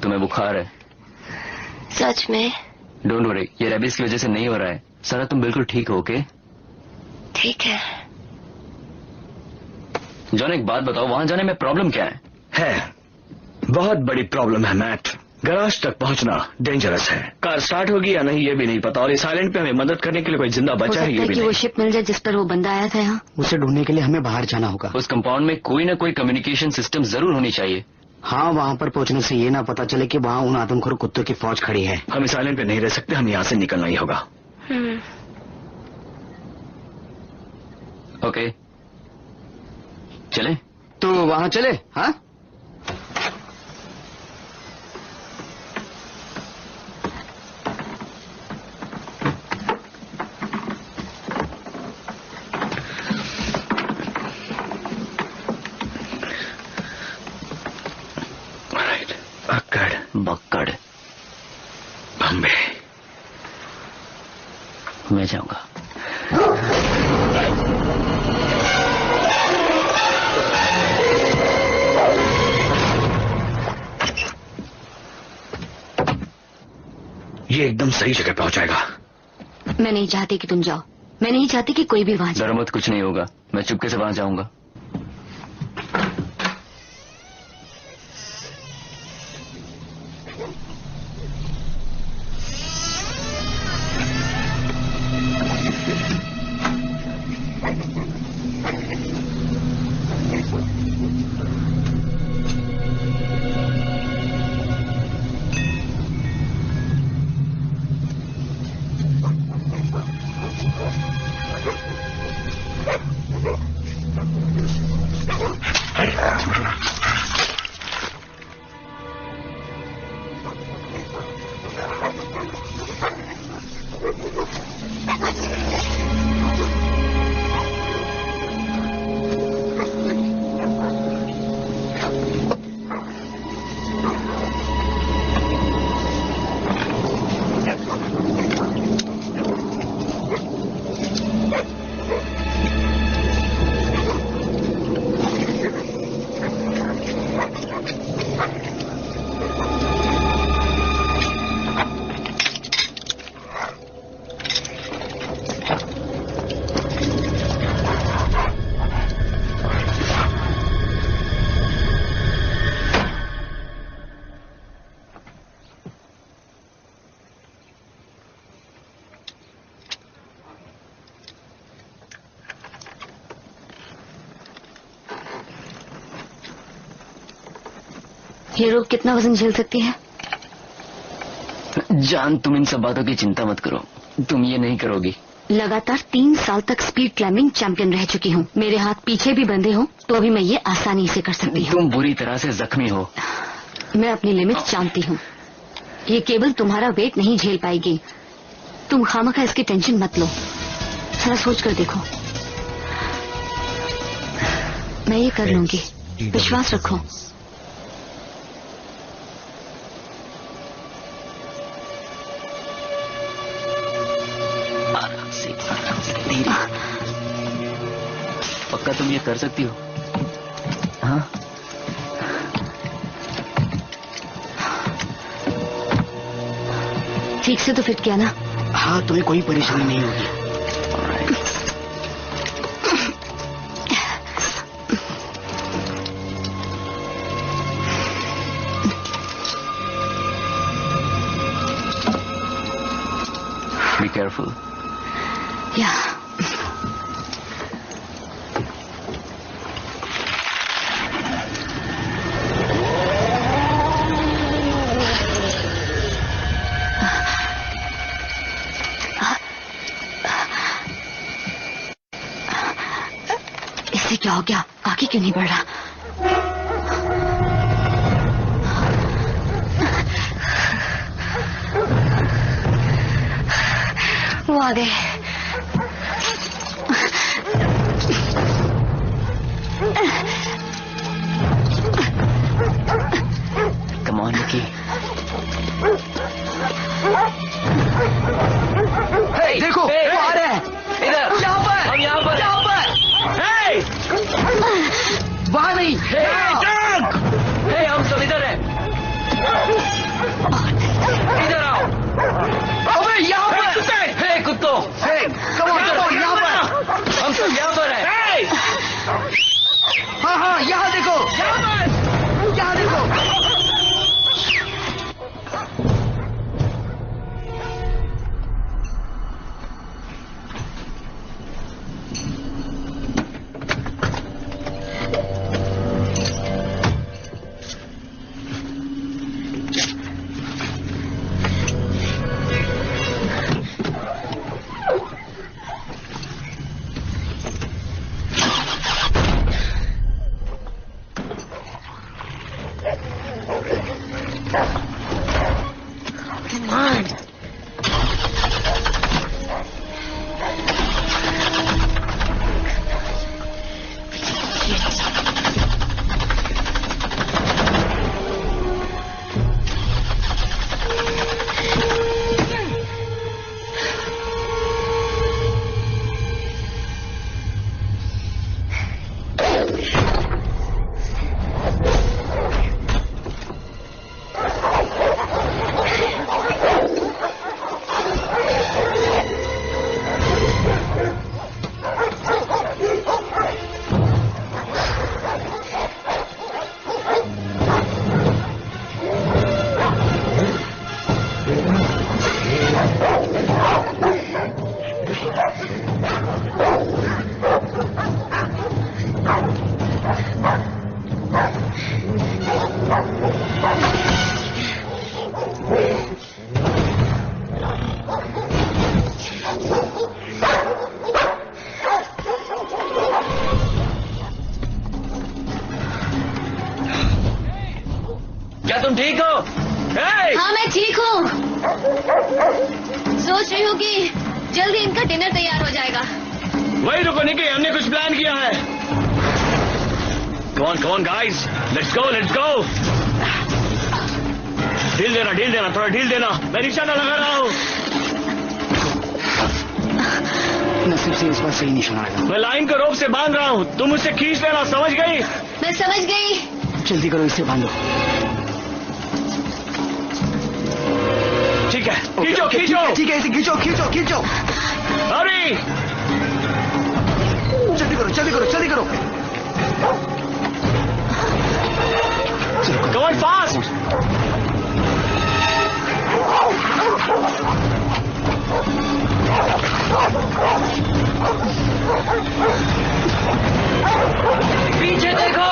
तुम्हें बुखार है? सच में? डोंट वरी, ये रेबीज की वजह से नहीं हो रहा है। सारा तुम बिल्कुल ठीक हो? ओके ठीक है। जॉन एक बात बताओ, वहां जाने में प्रॉब्लम क्या है? बहुत बड़ी प्रॉब्लम है मैट। गराज तक पहुंचना डेंजरस है। कार स्टार्ट होगी या नहीं ये भी नहीं पता, और इस आइलैंड पे हमें मदद करने के लिए कोई जिंदा बचा है ये भी कि नहीं। वो शिप मिल जाए जिस पर वो बंदा आया था यहाँ। उसे ढूंढने के लिए हमें बाहर जाना होगा। उस कंपाउंड में कोई ना कोई कम्युनिकेशन सिस्टम जरूर होनी चाहिए। हाँ, वहाँ पर पहुँचने से ये ना पता चले कि वहाँ उन आदमखोर कुत्तों की फौज खड़ी है। हम इस आइलैंड पे नहीं रह सकते, हम यहाँ से निकलना ही होगा। ओके चले? तो वहाँ चले? हाँ बक्कड़ बम्बे। मैं जाऊंगा। ये एकदम सही जगह पहुंचाएगा। मैं नहीं चाहती कि तुम जाओ। मैं नहीं चाहती कि कोई भी वहां जाए। डरो मत, कुछ नहीं होगा। मैं चुपके से वहां जाऊंगा। ये रोप कितना वजन झेल सकती है? जान, तुम इन सब बातों की चिंता मत करो। तुम ये नहीं करोगी। लगातार 3 साल तक स्पीड क्लाइंबिंग चैंपियन रह चुकी हूँ। मेरे हाथ पीछे भी बंधे हो तो अभी मैं ये आसानी से कर सकती हूँ। तुम बुरी तरह से जख्मी हो। मैं अपनी लिमिट जानती हूँ। ये केबल तुम्हारा वेट नहीं झेल पाएगी। तुम खामखा इसकी टेंशन मत लो। जरा सोच कर देखो। मैं ये कर लूंगी, विश्वास रखो। पक्का तुम ये कर सकती हो? हाँ? ठीक से तो फिट किया ना? हाँ, तुम्हें कोई परेशानी नहीं होगी। Be careful. Yeah. आगे क्यों नहीं बढ़ रहा? वो आ गए। कम ऑन निकी। देखो वो आ रहे हैं इधर। यहाँ पर, हम यहाँ पर। यहाँ पर। वहाँ नहीं। हे, हम सब इधर हैं। इधर आओ। अबे यहाँ पर। हे कुत्तों, कम ऑन यहाँ पर। हम सब यहाँ पर हैं। हाँ हाँ यहाँ देखो, यहाँ देखो। क्या तुम ठीक हो? हाँ मैं ठीक हूँ। सोच रही हूँ कि जल्दी इनका डिनर तैयार हो जाएगा। वही रुको निकी, हमने कुछ प्लान किया है। Come on guys, let's go। ढील देना, थोड़ा ढील देना। मैं निशाना लगा रहा हूँ। नसीब से इस बार सही निशाना लगा। मैं लाइन को रोप से बांध रहा हूँ, तुम उससे खींच लेना, समझ गई? मैं समझ गई। जल्दी करो, इससे बांधो। ठीक है, खींचो। ठीक है, इसे खींचो। हरी, जल्दी करो। Come on fast। पीछे देखो।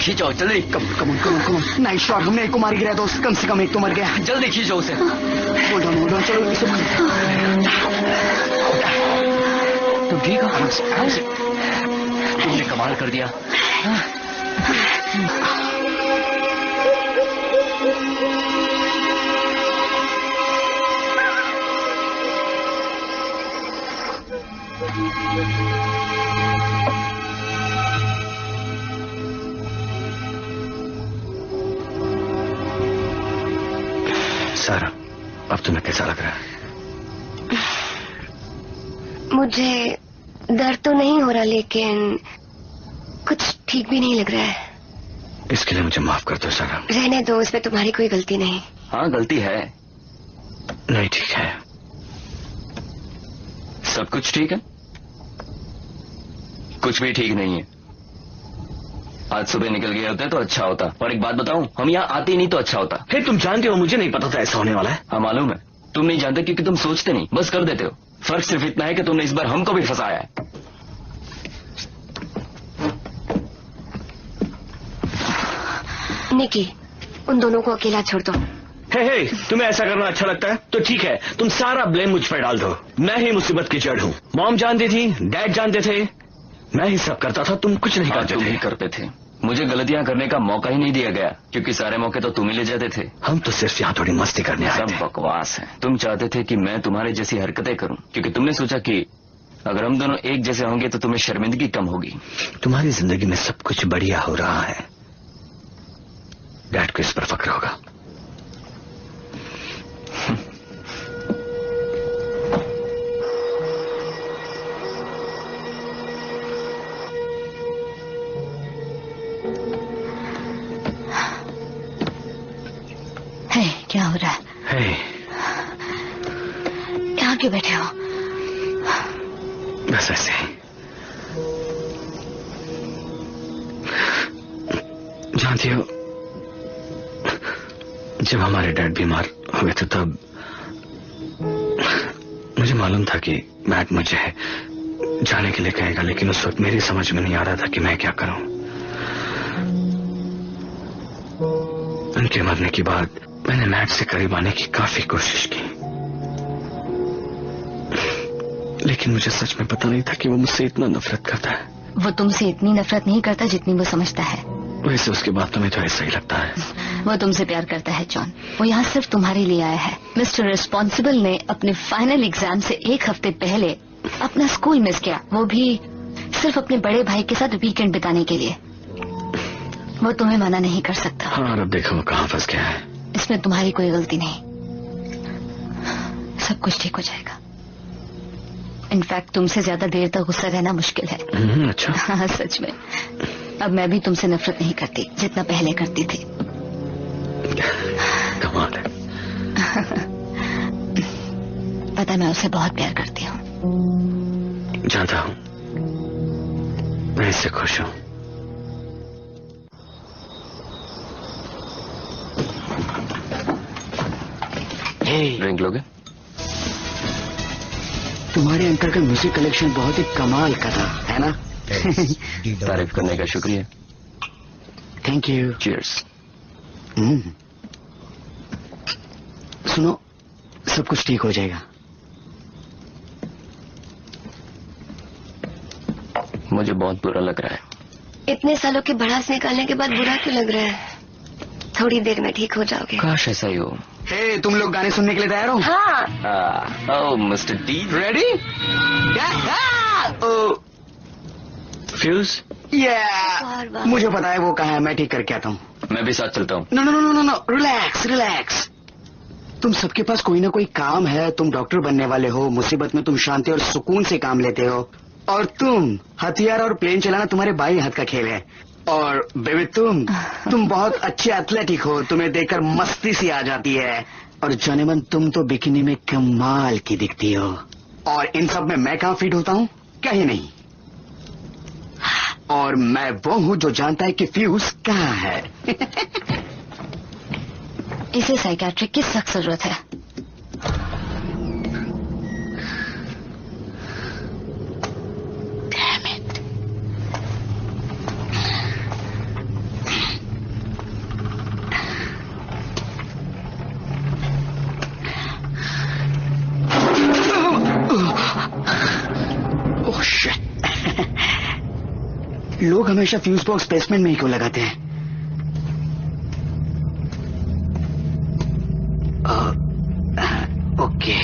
खींचो जल्दी। Come on. नाइस शॉट, हमने एक को मार गिराया तो कम से कम एक तो मर गया। जल्दी खींचो उसे। होल्ड ऑन, चलो इसे बांधो। तुम ठीक हो? आराम से। तुमने कमाल कर दिया। सारा, अब तुम्हें कैसा लग रहा है? मुझे दर्द तो नहीं हो रहा, लेकिन कुछ ठीक भी नहीं लग रहा है। इसके लिए मुझे माफ कर दो सारा। रहने दो, इसमें तुम्हारी कोई गलती नहीं। हाँ गलती है। नहीं ठीक है। सब कुछ ठीक है? कुछ भी ठीक नहीं है। आज सुबह निकल गए होते तो अच्छा होता। और एक बात बताऊं, हम यहाँ आते ही नहीं तो अच्छा होता। हे, तुम जानते हो मुझे नहीं पता था ऐसा होने वाला है। हाँ मालूम है, तुम नहीं जानते क्योंकि तुम सोचते नहीं, बस कर देते हो। फर्क सिर्फ इतना है कि तुमने इस बार हमको भी फंसाया है। निकी, उन दोनों को अकेला छोड़ दो। हे, तुम्हें ऐसा करना अच्छा लगता है तो ठीक है, तुम सारा ब्लेम मुझ पर डाल दो। मैं ही मुसीबत की जड़ हूँ। मॉम जानती थी, डैड जानते थे, मैं ही सब करता था, तुम कुछ नहीं करते थे। करते थे। मुझे गलतियां करने का मौका ही नहीं दिया गया, क्योंकि सारे मौके तो तुम ही ले जाते थे। हम तो सिर्फ यहाँ थोड़ी मस्ती करने आए थे। सब बकवास है। तुम चाहते थे कि मैं तुम्हारे जैसी हरकतें करूं, क्योंकि तुमने सोचा कि अगर हम दोनों एक जैसे होंगे तो तुम्हें शर्मिंदगी कम होगी। तुम्हारी जिंदगी में सब कुछ बढ़िया हो रहा है, डैड को इस पर फक्र होगा। क्या हो रहा है? यहाँ क्यों बैठे हो? बस ऐसे ही। जानती हो, जब हमारे डैड बीमार हुए थे तब मुझे मालूम था कि मैट मुझे जाने के लिए कहेगा, लेकिन उस वक्त मेरी समझ में नहीं आ रहा था कि मैं क्या करूं। उनके मरने के बाद मैंने मैट से करीब आने की काफी कोशिश की, लेकिन मुझे सच में पता नहीं था कि वो मुझसे इतना नफरत करता है। वो तुमसे इतनी नफरत नहीं करता जितनी वो समझता है। वैसे उसके बाद तुम्हें तो ऐसा ही लगता है। वो तुमसे प्यार करता है जॉन। वो यहाँ सिर्फ तुम्हारे लिए आया है। मिस्टर रिस्पॉन्सिबल ने अपने फाइनल एग्जाम से एक हफ्ते पहले अपना स्कूल मिस किया, वो भी सिर्फ अपने बड़े भाई के साथ वीकेंड बिताने के लिए। वो तुम्हें मना नहीं कर सकता। हाँ, अब देखो वो कहाँ फंस गया है। इसमें तुम्हारी कोई गलती नहीं, सब कुछ ठीक हो जाएगा। इनफैक्ट तुमसे ज्यादा देर तक गुस्सा रहना मुश्किल है। अच्छा। हाँ, सच में। अब मैं भी तुमसे नफरत नहीं करती जितना पहले करती थी। कमाल है। पता मैं उसे बहुत प्यार करती हूँ। जानता हूँ, मैं इससे खुश हूँ। ड्रिंक लोगे? तुम्हारे अंकल का म्यूजिक कलेक्शन बहुत ही कमाल का था, है ना? तारीफ करने का शुक्रिया। Thank you. चीयर्स। सुनो, सब कुछ ठीक हो जाएगा। मुझे बहुत बुरा लग रहा है। इतने सालों के भड़ास निकालने के बाद बुरा क्यों लग रहा है? थोड़ी देर में ठीक हो जाओगे। काश ऐसा ही हो। हे, तुम लोग गाने सुनने के लिए तैयार हो? हाँ। ओह मिस्टर डी, रेडी? फ्यूज? मुझे पता है वो कहाँ है, मैं ठीक करके आता हूँ। मैं भी साथ चलता हूँ। No, relax relax. तुम सबके पास कोई ना कोई काम है। तुम डॉक्टर बनने वाले हो, मुसीबत में तुम शांति और सुकून से काम लेते हो, और तुम हथियार और प्लेन चलाना तुम्हारे बाई हाथ का खेल है। और बेबी तुम बहुत अच्छे एथलेटिक हो, तुम्हें देखकर मस्ती सी आ जाती है। और जानेमन, तुम तो बिकिनी में कमाल की दिखती हो। और इन सब में मैं कहाँ फिट होता हूँ? कहीं नहीं। और मैं वो हूँ जो जानता है कि फ्यूज कहाँ है। इसे साइकियाट्रिक की सख्त जरूरत है। लोग हमेशा फ्यूज बॉक्स बेसमेंट में ही क्यों लगाते हैं? ओके।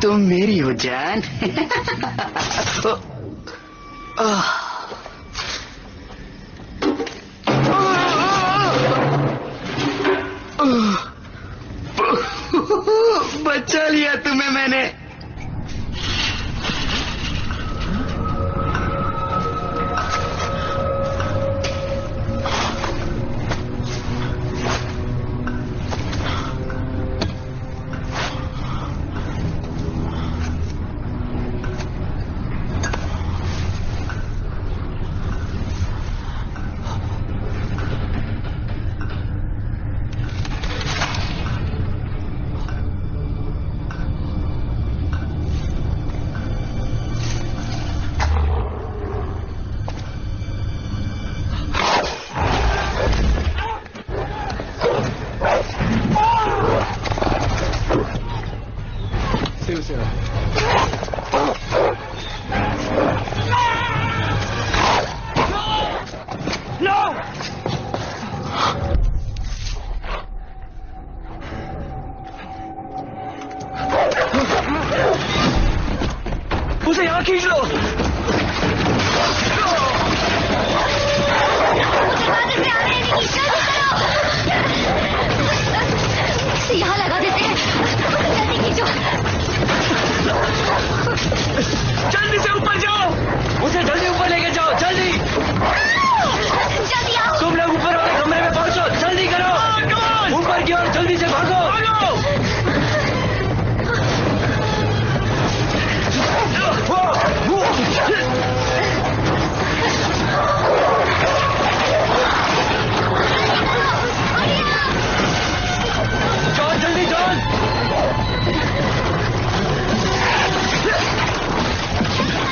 तुम मेरी हो जान। बचा लिया तुम्हें मैंने। इसे जल्दी ऊपर लेके जाओ, जल्दी जल्दी आओ। तुम लोग ऊपर वाले कमरे में पहुंचो, जल्दी करो, ऊपर की ओर जल्दी से भागो। जॉन, जल्दी जॉन।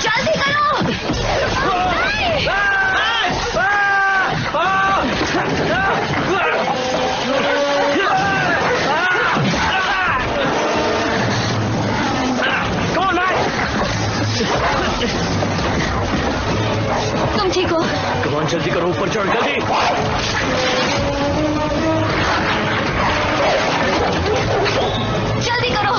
जल्दी करो। तुम ठीक हो? कमान, जल्दी करो, ऊपर चढ़, जल्दी। जल्दी करो।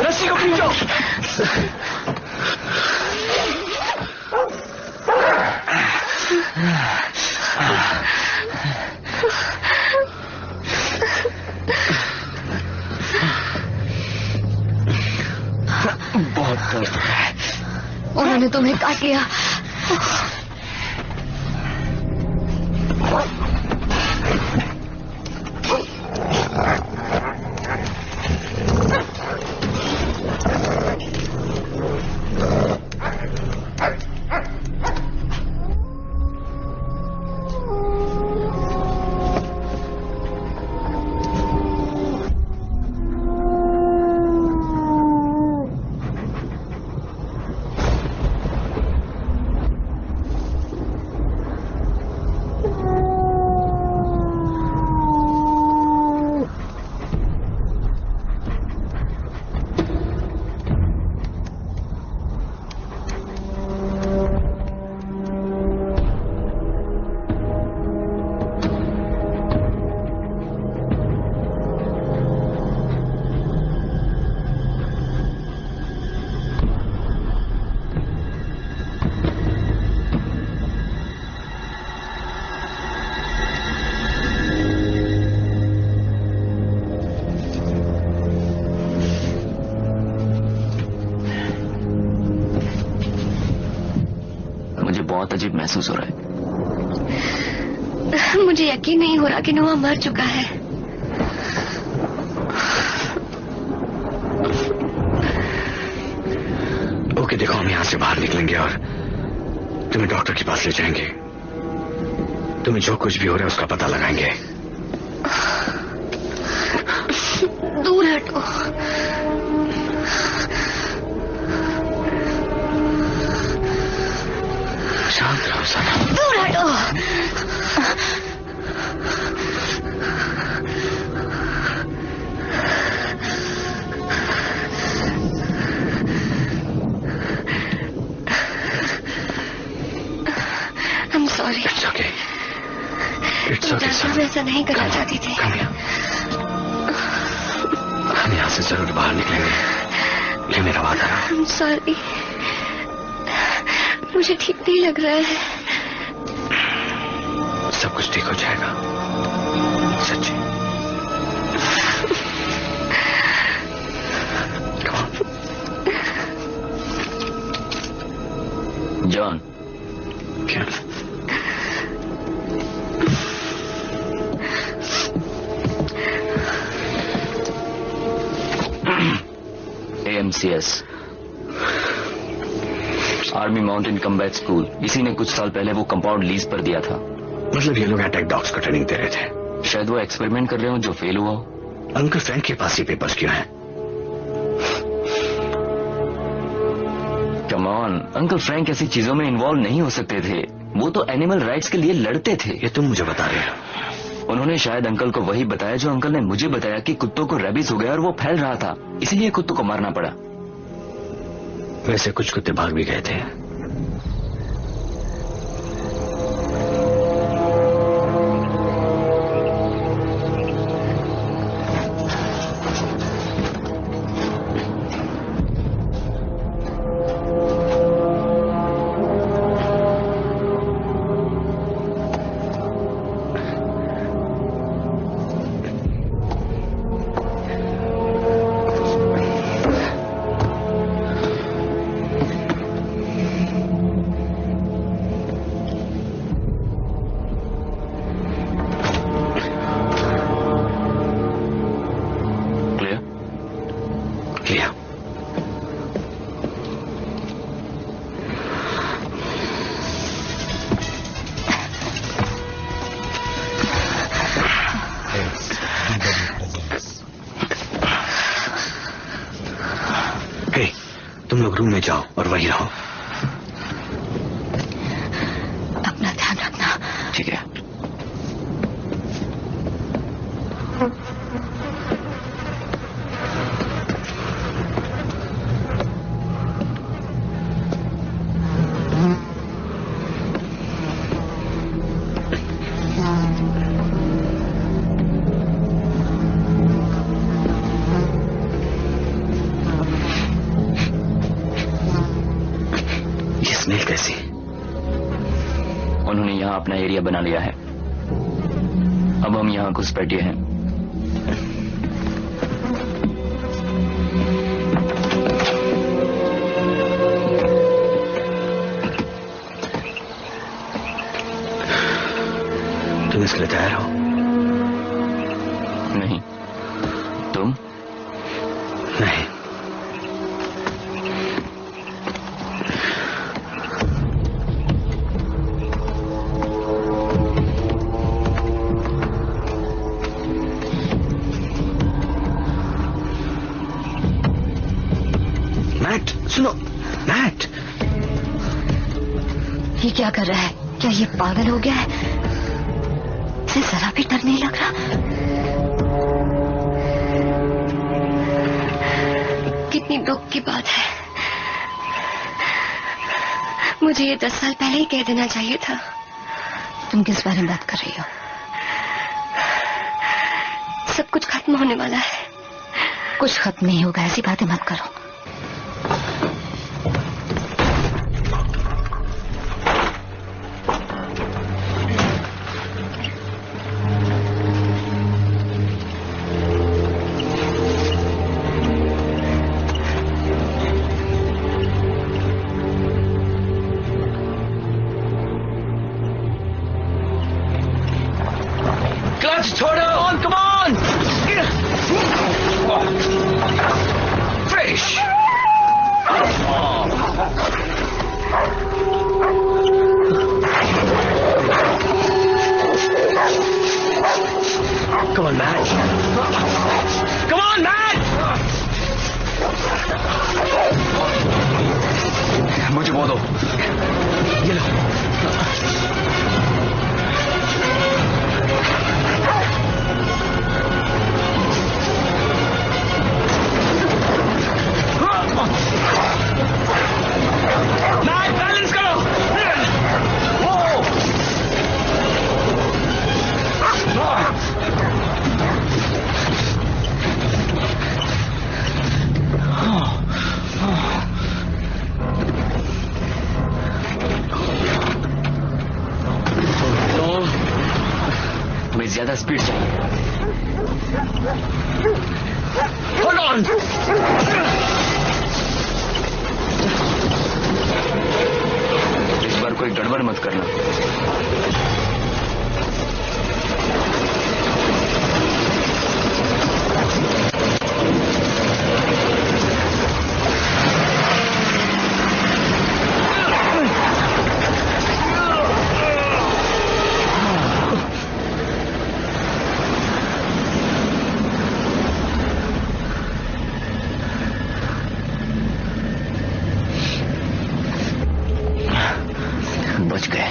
रस्सी को खींचो। बहुत दर्द हो रहा है। उन्होंने तुम्हें काट लिया। बहुत अजीब महसूस हो रहा है। मुझे यकीन नहीं हो रहा कि नोआ मर चुका है। ओके, देखो, हम यहां से बाहर निकलेंगे और तुम्हें डॉक्टर के पास ले जाएंगे। तुम्हें जो कुछ भी हो रहा है उसका पता लगाएंगे। दूर हटो। शांत रहो सना। दूर हटो। I'm sorry. It's okay. It's okay, मैं सना। ऐसा नहीं करना चाहती थी। हम यहाँ से जरूर बाहर निकलेंगे, ये मेरा वादा है। I'm sorry. मुझे ठीक नहीं लग रहा है। सब कुछ ठीक हो जाएगा, सच्ची। जॉन, क्या? AMCS, army mountain combat school. इसी ने कुछ साल पहले वो कंपाउंड लीज पर दिया था। मतलब ये लोग अटैक डॉग्स को ट्रेनिंग दे रहे थे। शायद वो एक्सपेरिमेंट कर रहे हो जो फेल हुआ हो। अंकल फ्रैंक के पास ये पेपर्स क्यों हैं? कम ऑन, अंकल फ्रैंक ऐसी चीजों में इन्वॉल्व नहीं हो सकते थे। वो तो एनिमल राइट्स के लिए लड़ते थे। ये तुम मुझे बता रहे हो? उन्होंने शायद अंकल को वही बताया जो अंकल ने मुझे बताया कि कुत्तों को रेबीज हो गया और वो फैल रहा था, इसीलिए कुत्तों को मारना पड़ा। वैसे कुछ कुत्ते भाग भी गए थे। रूम में जाओ और वहीं रहो। अपना ध्यान रखना। ठीक है। स्मेल कैसी? उन्होंने यहाँ अपना एरिया बना लिया है। अब हम यहाँ घुसपैठिए हैं। तुम इसके लिए तैयार हो? नहीं। तुम? नहीं। मैट, सुनो। मैट, ये क्या कर रहा है? क्या ये पागल हो गया है? इसे जरा भी डर नहीं लग रहा। कितनी दुख की बात है। मुझे ये 10 साल पहले ही कह देना चाहिए था। तुम किस बारे में बात कर रही हो? सब कुछ खत्म होने वाला है। कुछ खत्म नहीं होगा, ऐसी बातें मत करो। छोड़ो। On, come on. Fresh. Come on Matt, come on Matt. मुझे वो दो। ये लो। मैट, बैलेंस करो। हमें ज्यादा स्पीड चाहिए। Hold on. इस बार कोई गड़बड़ मत करना। बच गए।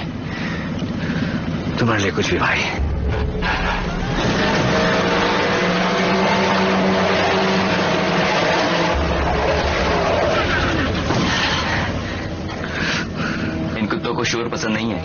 तुम्हारे लिए कुछ भी भाई। इन कुत्तों को शोर पसंद नहीं है।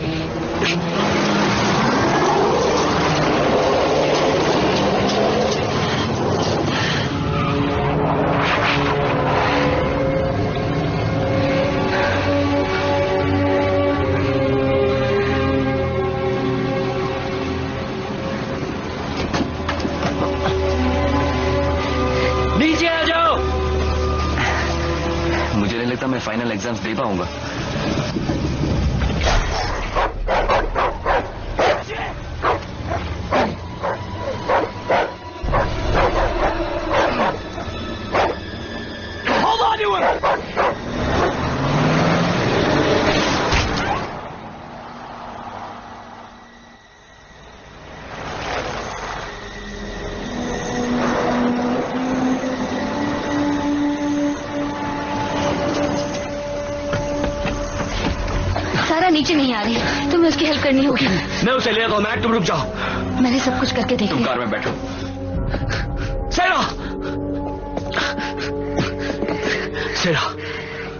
नीचे आ जाओ। मुझे नहीं लगता मैं फाइनल एग्जाम्स दे पाऊंगा। Hold on to him. नीचे नहीं आ रही, तुम्हें उसकी हेल्प करनी होगी। मैं उसे ले आता हूँ, मैक तुम रुक जाओ। मैंने सब कुछ करके देख तुम लिया। कार में बैठो। सेरा, सेरा,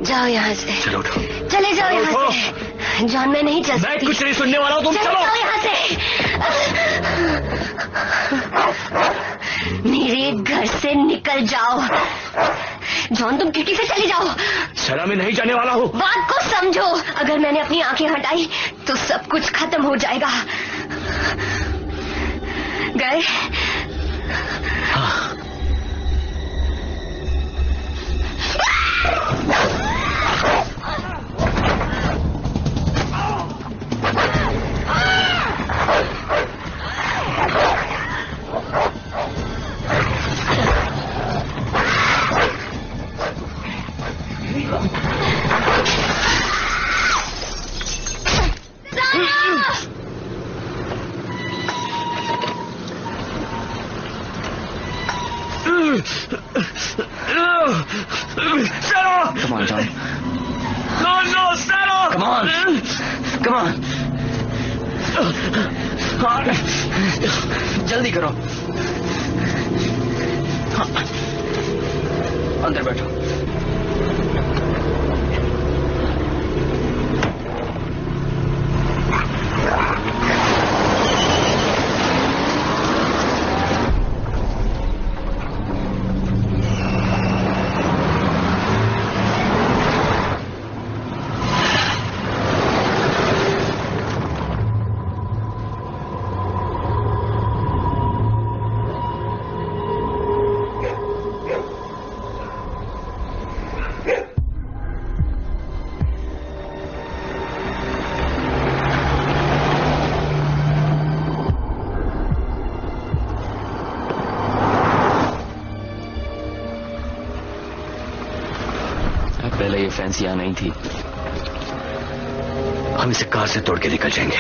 जाओ यहाँ से, चलो उठो। चले जाओ चलो यहाँ से। जॉन मैं नहीं चल मैं सकती। कुछ नहीं सुनने वाला हूँ, तुम चले चलो। जाओ यहाँ से। मेरे घर से निकल जाओ। जॉन तुम खिड़की से चले जाओ। सेरा मैं नहीं जाने वाला हूँ। बात को समझो, अगर मैंने अपनी आंखें हटाई तो सब कुछ खत्म हो जाएगा। गए? हाँ। Sarah! Come on, John. No, Sarah! Come on. Come on. जल्दी करो। अंदर बैठो। पहले ये फैंस यहाँ नहीं थी। हम इसे कार से तोड़ के निकल जाएंगे।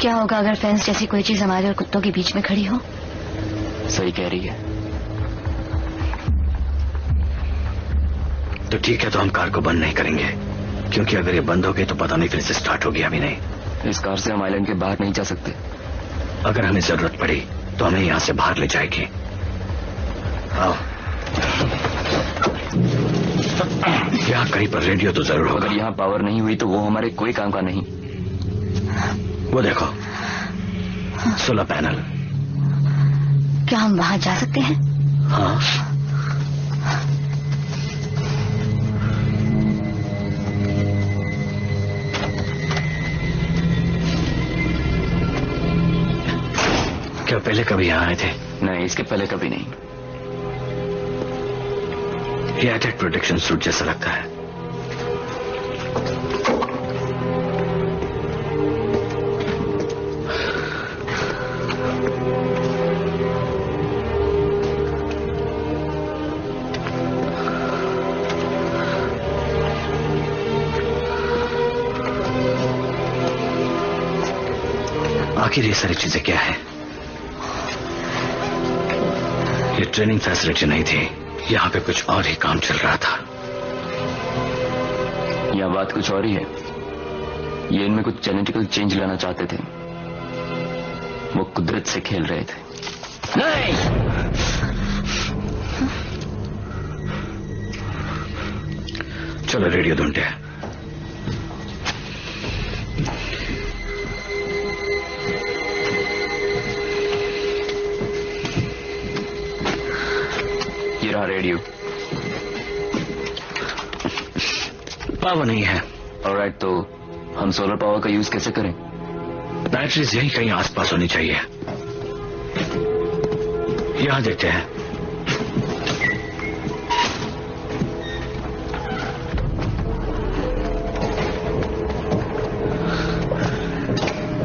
क्या होगा अगर फेंस जैसी कोई चीज हमारे और कुत्तों के बीच में खड़ी हो? सही कह रही है। तो ठीक है, तो हम कार को बंद नहीं करेंगे, क्योंकि अगर ये बंद हो गई तो पता नहीं फिर से स्टार्ट होगी। अभी नहीं। इस कार से हम आइलैंड के बाहर नहीं जा सकते। अगर हमें जरूरत पड़ी तो हमें यहाँ से बाहर ले जाएगी। आओ। यहाँ कहीं पर रेडियो तो जरूर होगा। अगर यहाँ पावर नहीं हुई तो वो हमारे कोई काम का नहीं। वो देखो, सोलर पैनल। क्या हम वहां जा सकते हैं? हाँ। क्या पहले कभी यहाँ आए थे? नहीं, इसके पहले कभी नहीं। ये अटैक प्रोटेक्शन सूट जैसा लगता है। आखिर ये सारी चीजें क्या है? ये ट्रेनिंग फैसिलिटी नहीं थी, यहाँ पे कुछ और ही काम चल रहा था। यहाँ बात कुछ और ही है। ये इनमें कुछ जेनेटिकल चेंज लाना चाहते थे। वो कुदरत से खेल रहे थे। नहीं, चलो रेडियो ढूंढते हैं। ये रहा रेडियो। पावर नहीं है। ऑलराइट, तो हम सोलर पावर का यूज कैसे करें? बैटरीज यहीं कहीं आसपास होनी चाहिए। यहां देखते हैं।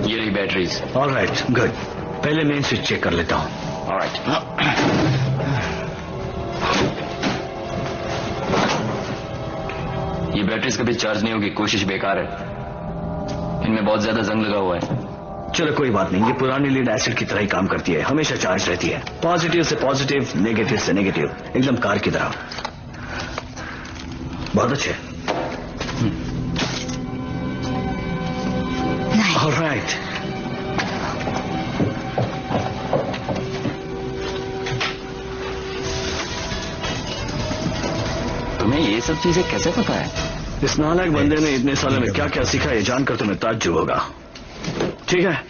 ये रही बैटरीज। Alright, good. पहले मेन स्विच चेक कर लेता हूं। ऑलराइट। ये बैटरीज कभी चार्ज नहीं होगी, कोशिश बेकार है। इनमें बहुत ज्यादा जंग लगा हुआ है। चलो कोई बात नहीं, ये पुरानी लीड एसिड की तरह ही काम करती है, हमेशा चार्ज रहती है। पॉजिटिव से पॉजिटिव, नेगेटिव से नेगेटिव, एकदम कार की तरह। बहुत अच्छे। मिनट। तुम्हें ये सब चीजें कैसे पता है? इस नालायक बंदे ने इतने सालों में क्या क्या सीखा ये जानकर तुम्हें ताज्जुब होगा। ठीक है,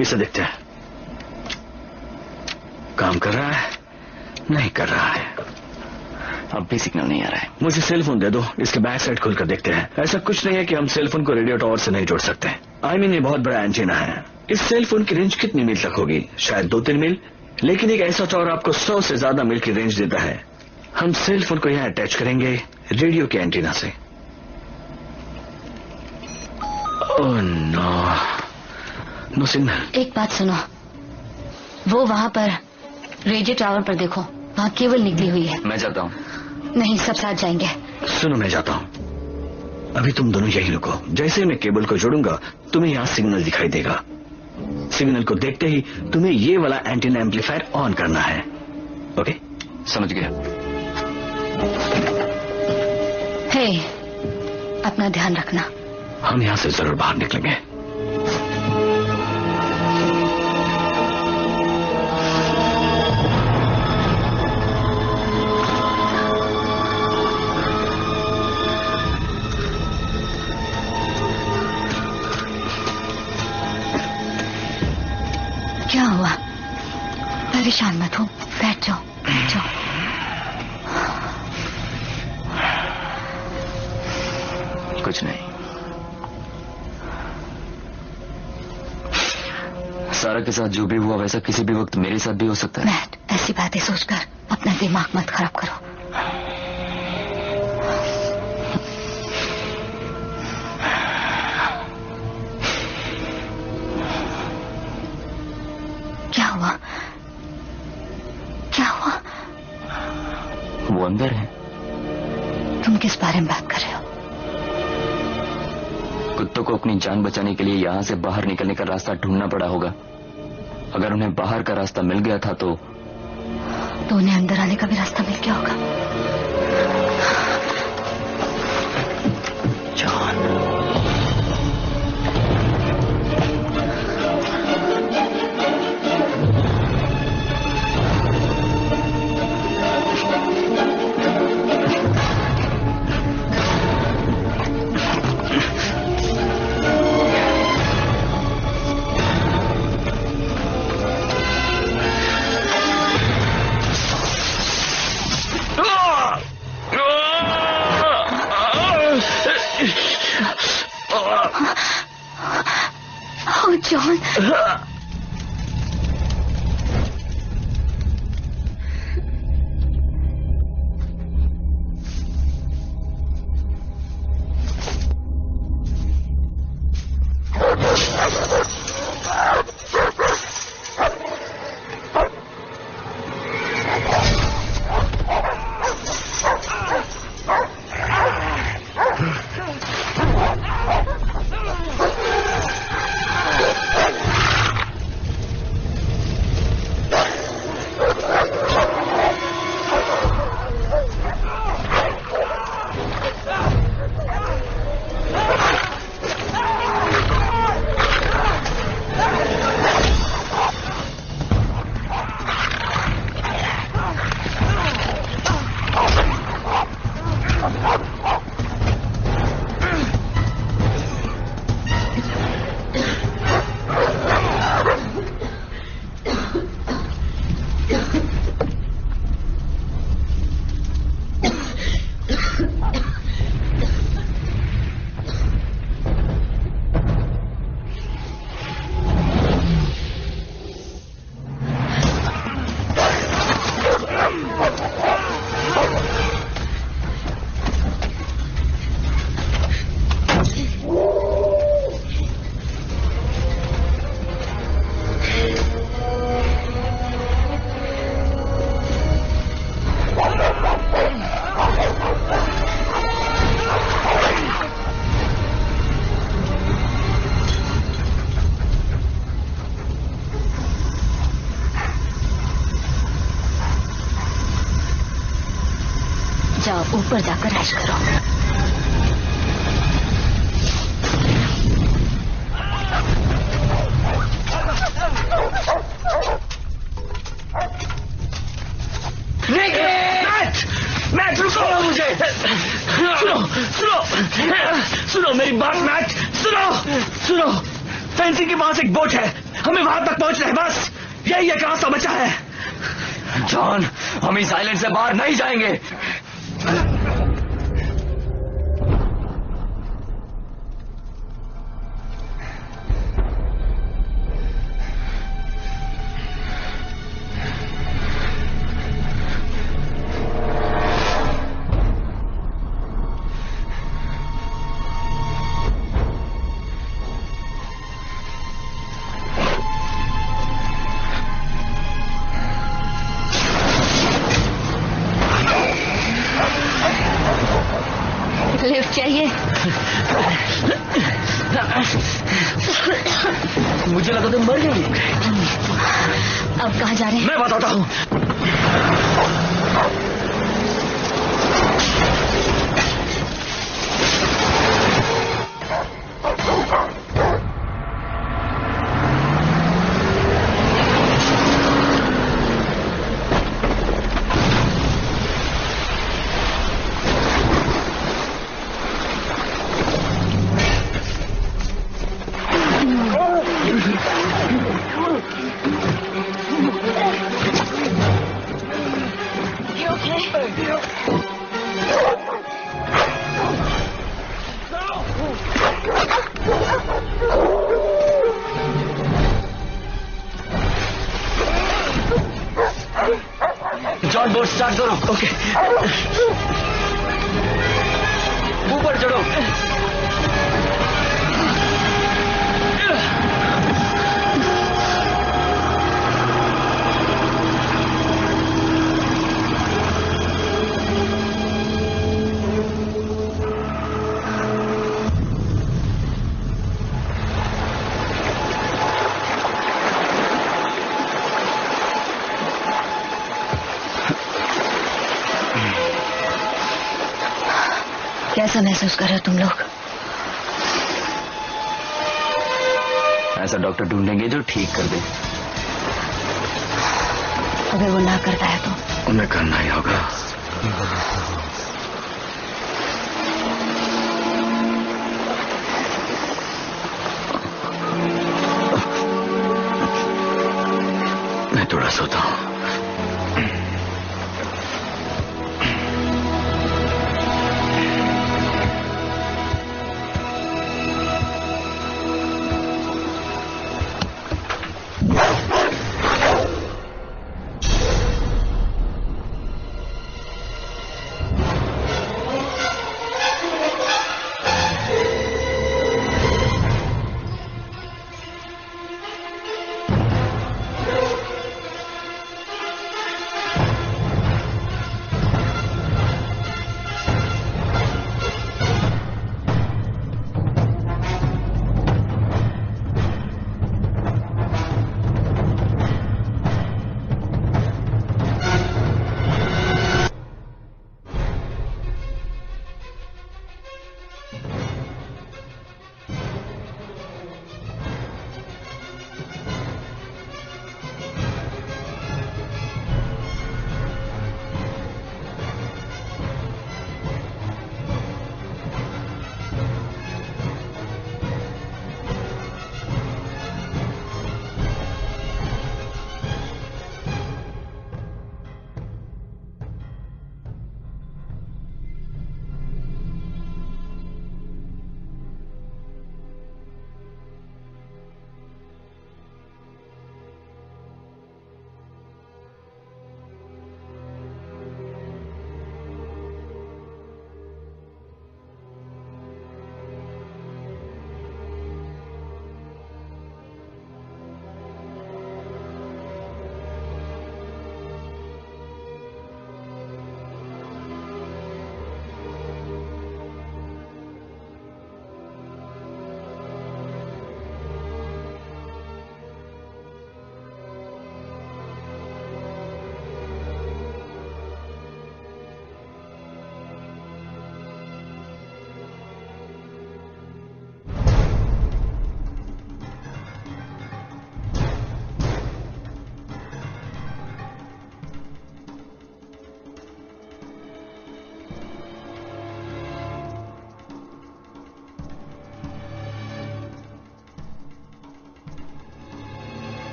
इसे देखते हैं। काम कर रहा है? नहीं कर रहा है। अब भी सिग्नल नहीं आ रहा है। मुझे सेल फोन दे दो, इसके बैक साइड खोलकर देखते हैं। ऐसा कुछ नहीं है कि हम सेल फोन को रेडियो टावर से नहीं जोड़ सकते। आई मीन ये बहुत बड़ा एंटीना है। इस सेल फोन की रेंज कितनी मील तक होगी? शायद 2-3 मील। लेकिन एक ऐसा टावर आपको 100 से ज्यादा मील की रेंज देता है। हम सेल फोन को यहाँ अटैच करेंगे रेडियो के एंटीना से। Oh no, no signal. एक बात सुनो, वो वहाँ पर रेडियो टावर पर देखो, वहाँ केबल निकली हुई है। मैं जाता हूँ। नहीं, सब साथ जाएंगे। सुनो, मैं जाता हूँ। अभी तुम दोनों यही रुको। जैसे मैं केबल को जोड़ूंगा तुम्हें यहाँ सिग्नल दिखाई देगा। सिग्नल को देखते ही तुम्हें ये वाला एंटीना एम्पलीफायर ऑन करना है। ओके? समझ गया। हे, अपना ध्यान रखना। हम यहाँ से जरूर बाहर निकलेंगे। क्या हुआ? परेशान मत हो, बैठ जाओ, बैठ जाओ। कुछ नहीं। सारा के साथ जो भी हुआ वैसा किसी भी वक्त मेरे साथ भी हो सकता है। मैट, ऐसी बातें सोचकर अपना दिमाग मत खराब करो। क्या हुआ? क्या हुआ? वो अंदर है। तुम किस बारे में बात कर रहे हो? कुत्तों को अपनी जान बचाने के लिए यहाँ से बाहर निकलने का रास्ता ढूंढना पड़ा होगा। अगर उन्हें बाहर का रास्ता मिल गया था तो उन्हें अंदर आने का भी रास्ता मिल गया होगा। जॉन, ओह जॉन, जाओ ऊपर जाकर ऐश करो। रुको मुझे। सुनो मेरी बात मैट, सुनो। फेंसिंग के पास एक बोट है, हमें वहां तक पहुंचना है, बस यही एक रास्ता बचा है। जॉन, हम इस आइलैंड से बाहर नहीं जाएंगे। लिफ्ट चाहिए? मुझे लगा तुम मर गई। अब कहाँ जा रहे हैं? मैं बताता हूँ। जॉन, बोट स्टार्ट करो। ओके, ऊपर चढ़ो। कैसा महसूस कर रहे हो तुम लोग? ऐसा डॉक्टर ढूंढेंगे जो ठीक कर दे। अगर वो ना करता है तो? उन्हें करना ही होगा। मैं थोड़ा सोता हूँ।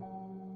है।